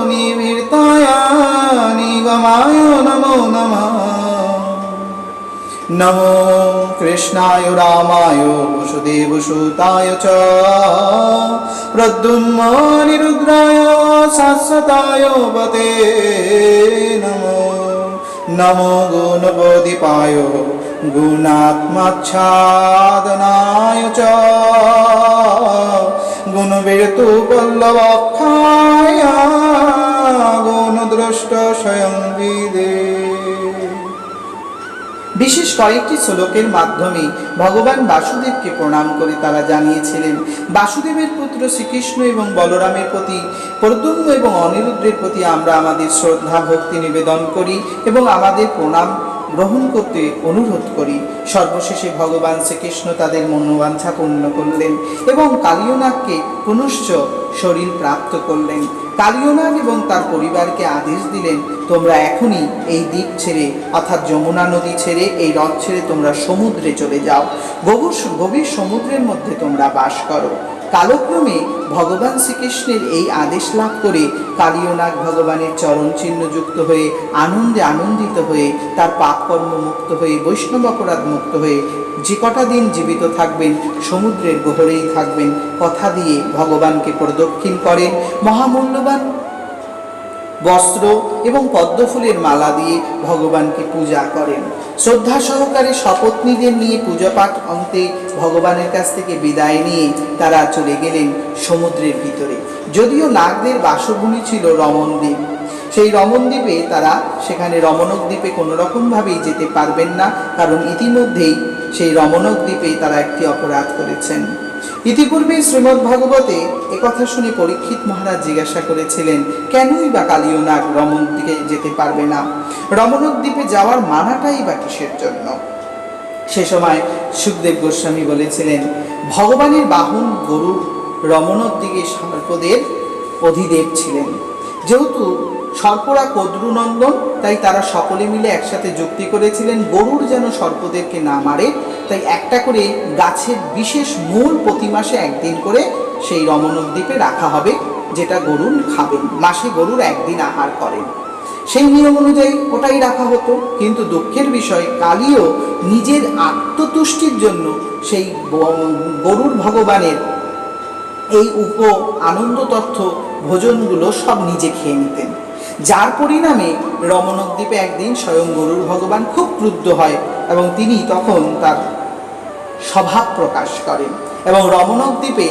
Speaker 1: নিবৃত্তায় নিগমায় নমো নমঃ। নমো কৃষ্ণায় রামায় বসুদেবসুতায় চ প্রদ্যুম্ন নিরুদ্রায় শাশ্বতায় বতে নমো। নমো গুণপ্রদীপায় গুণাত্মাচ্ছাদনায় চ গুণবীরতু পল্লবক্ষায় গুণদ্রষ্ট স্বয়ং বিদে। বিশেষ কয়েকটি শ্লোকের মাধ্যমে ভগবান বাসুদেবকে প্রণাম করে তারা জানিয়েছিলেন, বাসুদেবের পুত্র শ্রীকৃষ্ণ এবং বলরামের প্রতি, প্রদ্যুম্ন এবং অনিরুদ্ধের প্রতি আমরা আমাদের শ্রদ্ধা ভক্তি নিবেদন করি এবং আমাদের প্রণাম গ্রহণ করতে অনুরোধ করি। সর্বশেষে ভগবান শ্রীকৃষ্ণ তাদের মনোবাঞ্ছা পূর্ণ করলেন এবং কালিয়নাগকে পুনশ্চ শরীর প্রাপ্ত করলেন। কালিয়নাগ এবং তার পরিবারকে আদেশ দিলেন, তোমরা এখনই এই দ্বীপ ছেড়ে অর্থাৎ যমুনা নদী ছেড়ে, এই হ্রদ ছেড়ে তোমরা সমুদ্রে চলে যাও, গভীর সমুদ্রের মধ্যে তোমরা বাস করো। কালক্রমে ভগবান শ্রীকৃষ্ণের এই আদেশ লাভ করে কালিয়নাগ ভগবানের চরণ চিহ্ন যুক্ত হয়ে আনন্দে আনন্দিত হয়ে তার পাপকর্ম মুক্ত হয়ে বৈষ্ণব অপরাধ মুক্ত হয়ে যে কটা দিন জীবিত থাকবেন সমুদ্রের গহরেই থাকবেন কথা দিয়ে ভগবানকে প্রদক্ষিণ করেন। মহামূল্যবান বস্ত্র এবং পদ্মফুলের মালা দিয়ে ভগবানকে পূজা করেন। শ্রদ্ধা সহকারে সপত্নীদের নিয়ে পূজা পাঠ অন্তে ভগবানের কাছ থেকে বিদায় নিয়ে তারা চলে গেলেন সমুদ্রের ভিতরে। যদিও নাগদের বাসভূমি ছিল রমণদ্বীপ, সেই রমণদ্বীপে তারা সেখানে রমণক দ্বীপে কোনো রকমভাবেই যেতে পারবেন না, কারণ ইতিমধ্যেই সেই রমণক দ্বীপে তারা একটি অপরাধ করেছেন। ইতিপূর্বে শ্রীমদ্ ভাগবতে একথা শুনে পরীক্ষিত মহারাজ জিজ্ঞাসা করেছিলেন, কেনই বা কালিয়নাগ রমণ দিকে যেতে পারবে না, রমণক দ্বীপে যাওয়ার মানাটাই বা কিসের জন্য? সে সময় সুখদেব গোস্বামী বলেছিলেন, ভগবানের বাহন গরুর রমণক দিকে সর্পদের অধিদেব ছিলেন। যেহেতু সর্পরা কদ্রুনন্দন, তাই তারা সকলে মিলে একসাথে যুক্তি করেছিলেন গরুর যেন সর্পদেরকে না মারে, তাই একটা করে গাছের বিশেষ মূল প্রতি মাসে একদিন করে সেই রমণক দ্বীপে রাখা হবে, যেটা গরুর খাবেন, মাসে গরুর একদিন আহার করেন। সেই নিয়ম অনুযায়ী ওটাই রাখা হতো। কিন্তু দুঃখের বিষয়, কালীও নিজের আত্মতুষ্টির জন্য সেই গরুর ভগবানের এই আনন্দ তথ্য ভোজনগুলো সব নিজে খেয়ে নিতেন, যার পরিণামে রমণক দ্বীপে একদিন স্বয়ং গরুর ভগবান খুব ক্রুদ্ধ হয় এবং তিনি তখন তার স্বভাব প্রকাশ করেন এবং রমণক দ্বীপে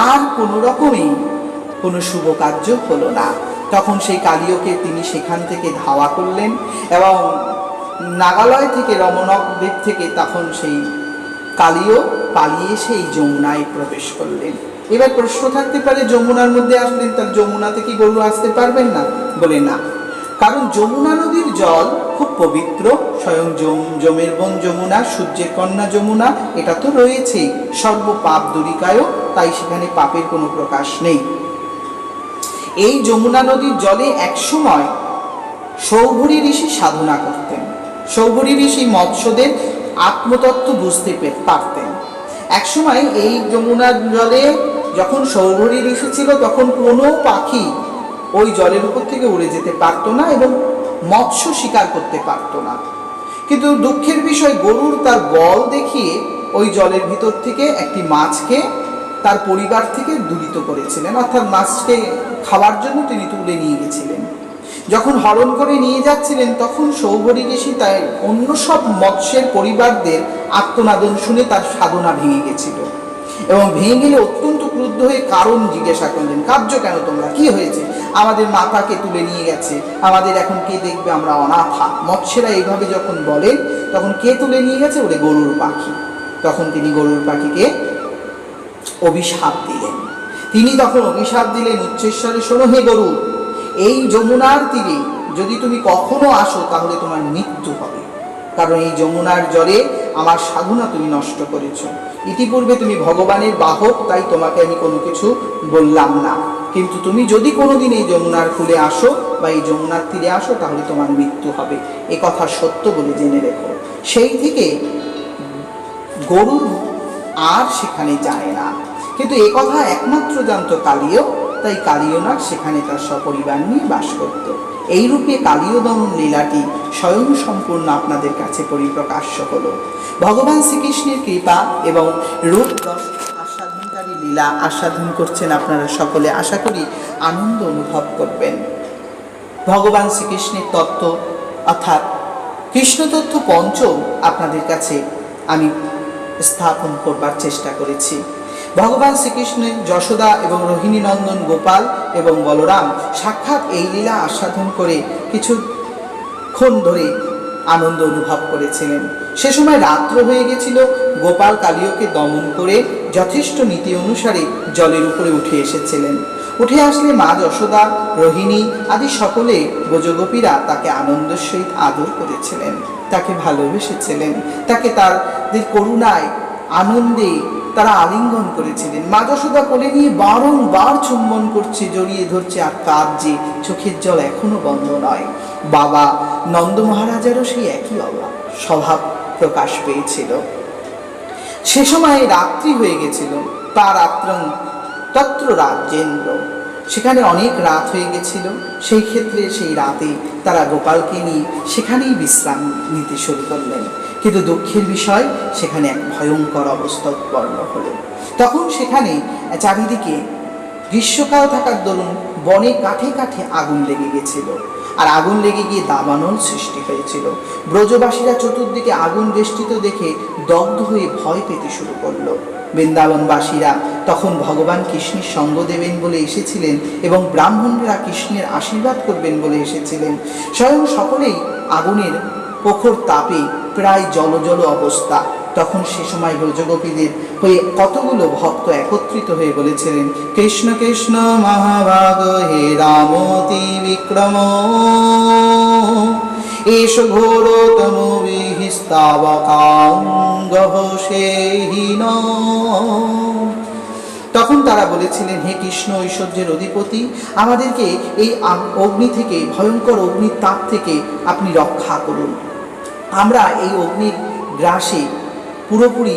Speaker 1: আর কোনো রকমেই কোনো শুভ কার্য হলো না। তখন সেই কালীয়কে তিনি সেখান থেকে ধাওয়া করলেন এবং নাগালয় থেকে রমণক দ্বীপ থেকে তখন সেই কালীয় পালিয়ে সেই যমুনায় প্রবেশ করলেন। এবার প্রশ্ন থাকতে পারে, যমুনার মধ্যে আসলেন, তার যমুনাতে কি গরু আসতে পারবেন না? বলে না, কারণ যমুনা নদীর জল খুব পবিত্র, স্বয়ং যমের বোন যমুনা, সূর্যের কন্যা যমুনা, এটা তো রয়েছেই, সর্ব পাপ দূরিকায়, তাই সেখানে পাপের কোনো প্রকাশ নেই। এই যমুনা নদীর জলে একসময় সৌভরী ঋষি সাধনা করতেন। সৌভরী ঋষি মৎস্যদের আত্মতত্ত্ব বুঝতে পারতেন। একসময় এই যমুনার জলে যখন সৌভরী ঋষি ছিল, তখন কোনো পাখি ওই জলের উপর থেকে উড়ে যেতে পারতো না এবং মৎস্য শিকার করতে পারতো না। কিন্তু দুঃখের বিষয়, গরুর তার বল দেখিয়ে ওই জলের ভিতর থেকে একটি মাছকে তার পরিবার থেকে দূরিত করেছিলেন, অর্থাৎ মাছকে খাওয়ার জন্য তিনি তুলে নিয়ে গেছিলেন। যখন হরণ করে নিয়ে যাচ্ছিলেন, তখন সৌভরী ঋষি তাই অন্য সব মৎস্যের পরিবারদের আত্মনাদন শুনে তার সাধনা ভেঙে গেছিল এবং ভেঙে গেলে অত্যন্ত ক্রুদ্ধ হয়ে কারণ জিজ্ঞাসা করলেন, কার্য কেন তোমরা, কি হয়েছে? আমাদের মাতাকে তুলে নিয়ে গেছে, আমাদের এখন কে দেখবে, আমরা অনাথা। মৎস্যেরা এইভাবে যখন বলেন তখন কে তুলে নিয়ে গেছে? ওরে গরুর পাখি। তখন তিনি গরুর পাখিকে অভিশাপ দিলেন। তিনি তখন অভিশাপ দিলেন উচ্চেশ্বরে, শোনো হে গরু, এই যমুনার তীরে যদি তুমি কখনো আসো তাহলে তোমার মৃত্যু হবে, কারণ এই যমুনার জলে আমার সাধনা তুমি নষ্ট করেছ। ইতিপূর্বে তুমি ভগবানের বাহক, তাই তোমাকে আমি কোনো কিছু বললাম না, কিন্তু তুমি যদি কোনোদিন এই যমুনার কূলে আসো বা এই যমুনার তীরে আসো তাহলে তোমার মৃত্যু হবে, এ কথা সত্য বলে জেনে রেখো। সেই থেকে গরুর আর সেখানে যায় না। কিন্তু এ কথা একমাত্র জানত কালীয়, তাই কালীয়নাগ সেখানে তার সপরিবার নিয়ে বাস করত। এইরূপে কালীয় দমন লীলাটি স্বয়ং সম্পূর্ণ আপনাদের কাছে পরিপ্রকাশ্য হলো। ভগবান শ্রীকৃষ্ণের কৃপা এবং রূপ রস আস্বাদনকারী লীলা আস্বাদন করছেন আপনারা সকলে, আশা করি আনন্দ অনুভব করবেন। ভগবান শ্রীকৃষ্ণের তত্ত্ব অর্থাৎ কৃষ্ণ তত্ত্ব পঞ্চম আপনাদের কাছে আমি স্থাপন করবার চেষ্টা করেছি। ভগবান শ্রীকৃষ্ণের যশোদা এবং রোহিণী নন্দন গোপাল এবং বলরাম সাক্ষাৎ এই লীলা আস্বাদন করে কিছুক্ষণ ধরে আনন্দ অনুভব করেছিলেন। সে সময় রাত্র হয়ে গেছিল। গোপাল কালীয়কে দমন করে যথেষ্ট নীতি অনুসারে জলের উপরে উঠে এসেছিলেন। উঠে আসলে মা যশোদা, রোহিণী আদি সকলে ব্রজগোপীরা তাকে আনন্দের সহিত আদর করেছিলেন, তাকে ভালোবেসেছিলেন, তাকে তাদের করুণায় আনন্দে তারা আলিঙ্গন করেছিলেন। মা যশোদা কোলে নিয়ে বারংবার চুম্বন করছে, জড়িয়ে ধরছে আর কাঁদছে, চোখের জল এখনো বন্ধ নয়। বাবা নন্দ মহারাজেরও সেই একই স্বভাব প্রকাশ পেয়েছিল। সে সময় রাত্রি হয়ে গেছিল। তা রাত্রং তত্র রাজ্যেন্দ্র, সেখানে অনেক রাত হয়ে গেছিল। সেই ক্ষেত্রে সেই রাতে তারা গোপালকে নিয়ে সেখানেই বিশ্রাম নিতে শুরু করলেন। কিন্তু দুঃখের বিষয়, সেখানে এক ভয়ঙ্কর অবস্থা উৎপন্ন হলো। তখন সেখানে চারিদিকে গ্রীষ্মকাল থাকার দরুন বনে কাঠে কাঠে আগুন লেগে গেছিল, আর আগুন লেগে গিয়ে দাবানল সৃষ্টি হয়েছিল। ব্রজবাসীরা চতুর্দিকে আগুন বেষ্টিত দেখে দগ্ধ হয়ে ভয় পেতে শুরু করলো। বৃন্দাবনবাসীরা তখন ভগবান কৃষ্ণের সঙ্গ দেবেন বলে এসেছিলেন এবং ব্রাহ্মণরা কৃষ্ণের আশীর্বাদ করবেন বলে এসেছিলেন। স্বয়ং সকলেই আগুনের প্রখর তাপে প্রায় জলজল অবস্থা। তখন সে সময় ব্রজগোপীদের হয়ে কতগুলো ভক্ত একত্রিত হয়ে বলেছিলেন, কৃষ্ণ কৃষ্ণ মহাভাগ হে রামতি বিক্রম, এষ ঘোরতম বিহিস্তাবকাঙ্গহ সেহীন। তখন তারা বলেছিলেন, হে কৃষ্ণ ঐশ্বর্যের অধিপতি, আমাদেরকে এই অগ্নি থেকে, ভয়ঙ্কর অগ্নির তাপ থেকে আপনি রক্ষা করুন। আমরা এই অগ্নির গ্রাসে পুরোপুরি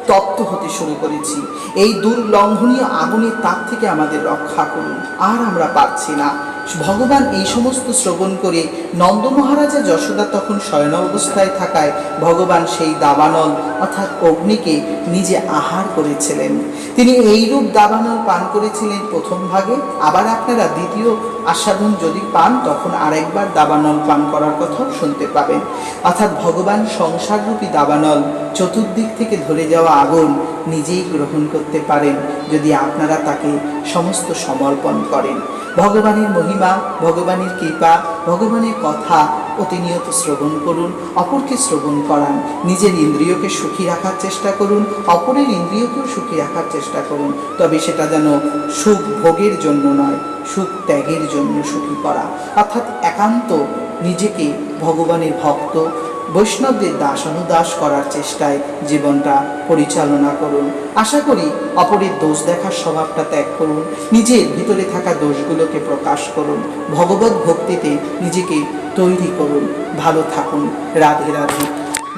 Speaker 1: তপ্ত হতে শুরু করেছি। এই দুর্লঙ্ঘনীয় আগুনের তাপ থেকে আমাদের রক্ষা করুন, আর আমরা পারছি না। ভগবান এই সমস্ত শ্রবণ করে নন্দ মহারাজা যশোদা তখন শয়ন অবস্থায় থাকায় ভগবান সেই দাবানল অর্থাৎ অগ্নিকে নিজে আহার করেছিলেন। তিনি এইরূপ দাবানল পান করেছিলেন প্রথম ভাগে। আবার আপনারা দ্বিতীয় আস্বাদন যদি পান তখন আরেকবার দাবানল পান করার কথাও শুনতে পাবেন। অর্থাৎ ভগবান সংসাররূপী দাবানল, চতুর্দিক থেকে ধরে যাওয়া আগুন নিজেই গ্রহণ করতে পারেন যদি আপনারা তাকে সমস্ত সমর্পণ করেন। ভগবানের মহিমা, ভগবানের কৃপা, ভগবানের কথা প্রতিনিয়ত শ্রবণ করুন, অপরকে শ্রবণ করান। নিজের ইন্দ্রিয়কে সুখী রাখার চেষ্টা করুন, অপরের ইন্দ্রিয়কেও সুখী রাখার চেষ্টা করুন। তবে সেটা যেন সুখ ভোগের জন্য নয়, সুখ ত্যাগের জন্য সুখী করা। অর্থাৎ একান্ত নিজেকে ভগবানের ভক্ত, বৈষ্ণবদের দাস অনুদাস করার চেষ্টায় জীবনটা পরিচালনা করুন। আশা করি অপরের দোষ দেখার স্বভাবটা ত্যাগ করুন, নিজের ভিতরে থাকা দোষগুলোকে প্রকাশ করুন, ভগবত ভক্তিতে নিজেকে তৈরি করুন। ভালো থাকুন। রাধে রাধে।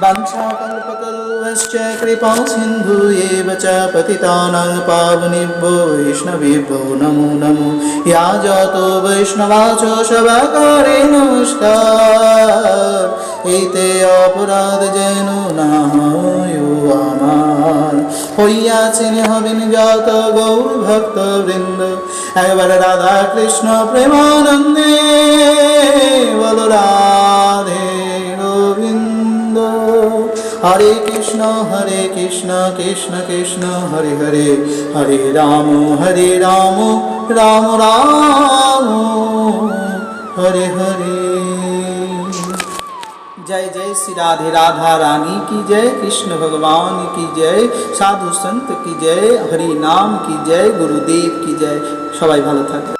Speaker 1: বাঞ্ছাকল্পতরুশ্চ কৃপা সিন্ধুয়েব চ পতিতানাং পাবনেভ্যো বৈষ্ণবেভ্যো নমো নমো। ইয়া যত বৈষ্ণবাচ সবাকারে নমস্কার। এতে অপরাধ যেন না হয় আমার, হইয়াছেন হবেন যত গৌর ভক্ত বৃন্দ। একবার রাধা কৃষ্ণ প্রেমানন্দে বল রাধে গোবিন্দ। হরে কৃষ্ণ কৃষ্ণ কৃষ্ণ হরে হরে, হরে রাম রাম রাম हरे हरे। जय जय श्री राधे राधा रानी की जय, कृष्ण भगवान की जय, साधु संत की जय, हरि नाम की जय, गुरुदेव की जय। सबाई भालो थाकबेन।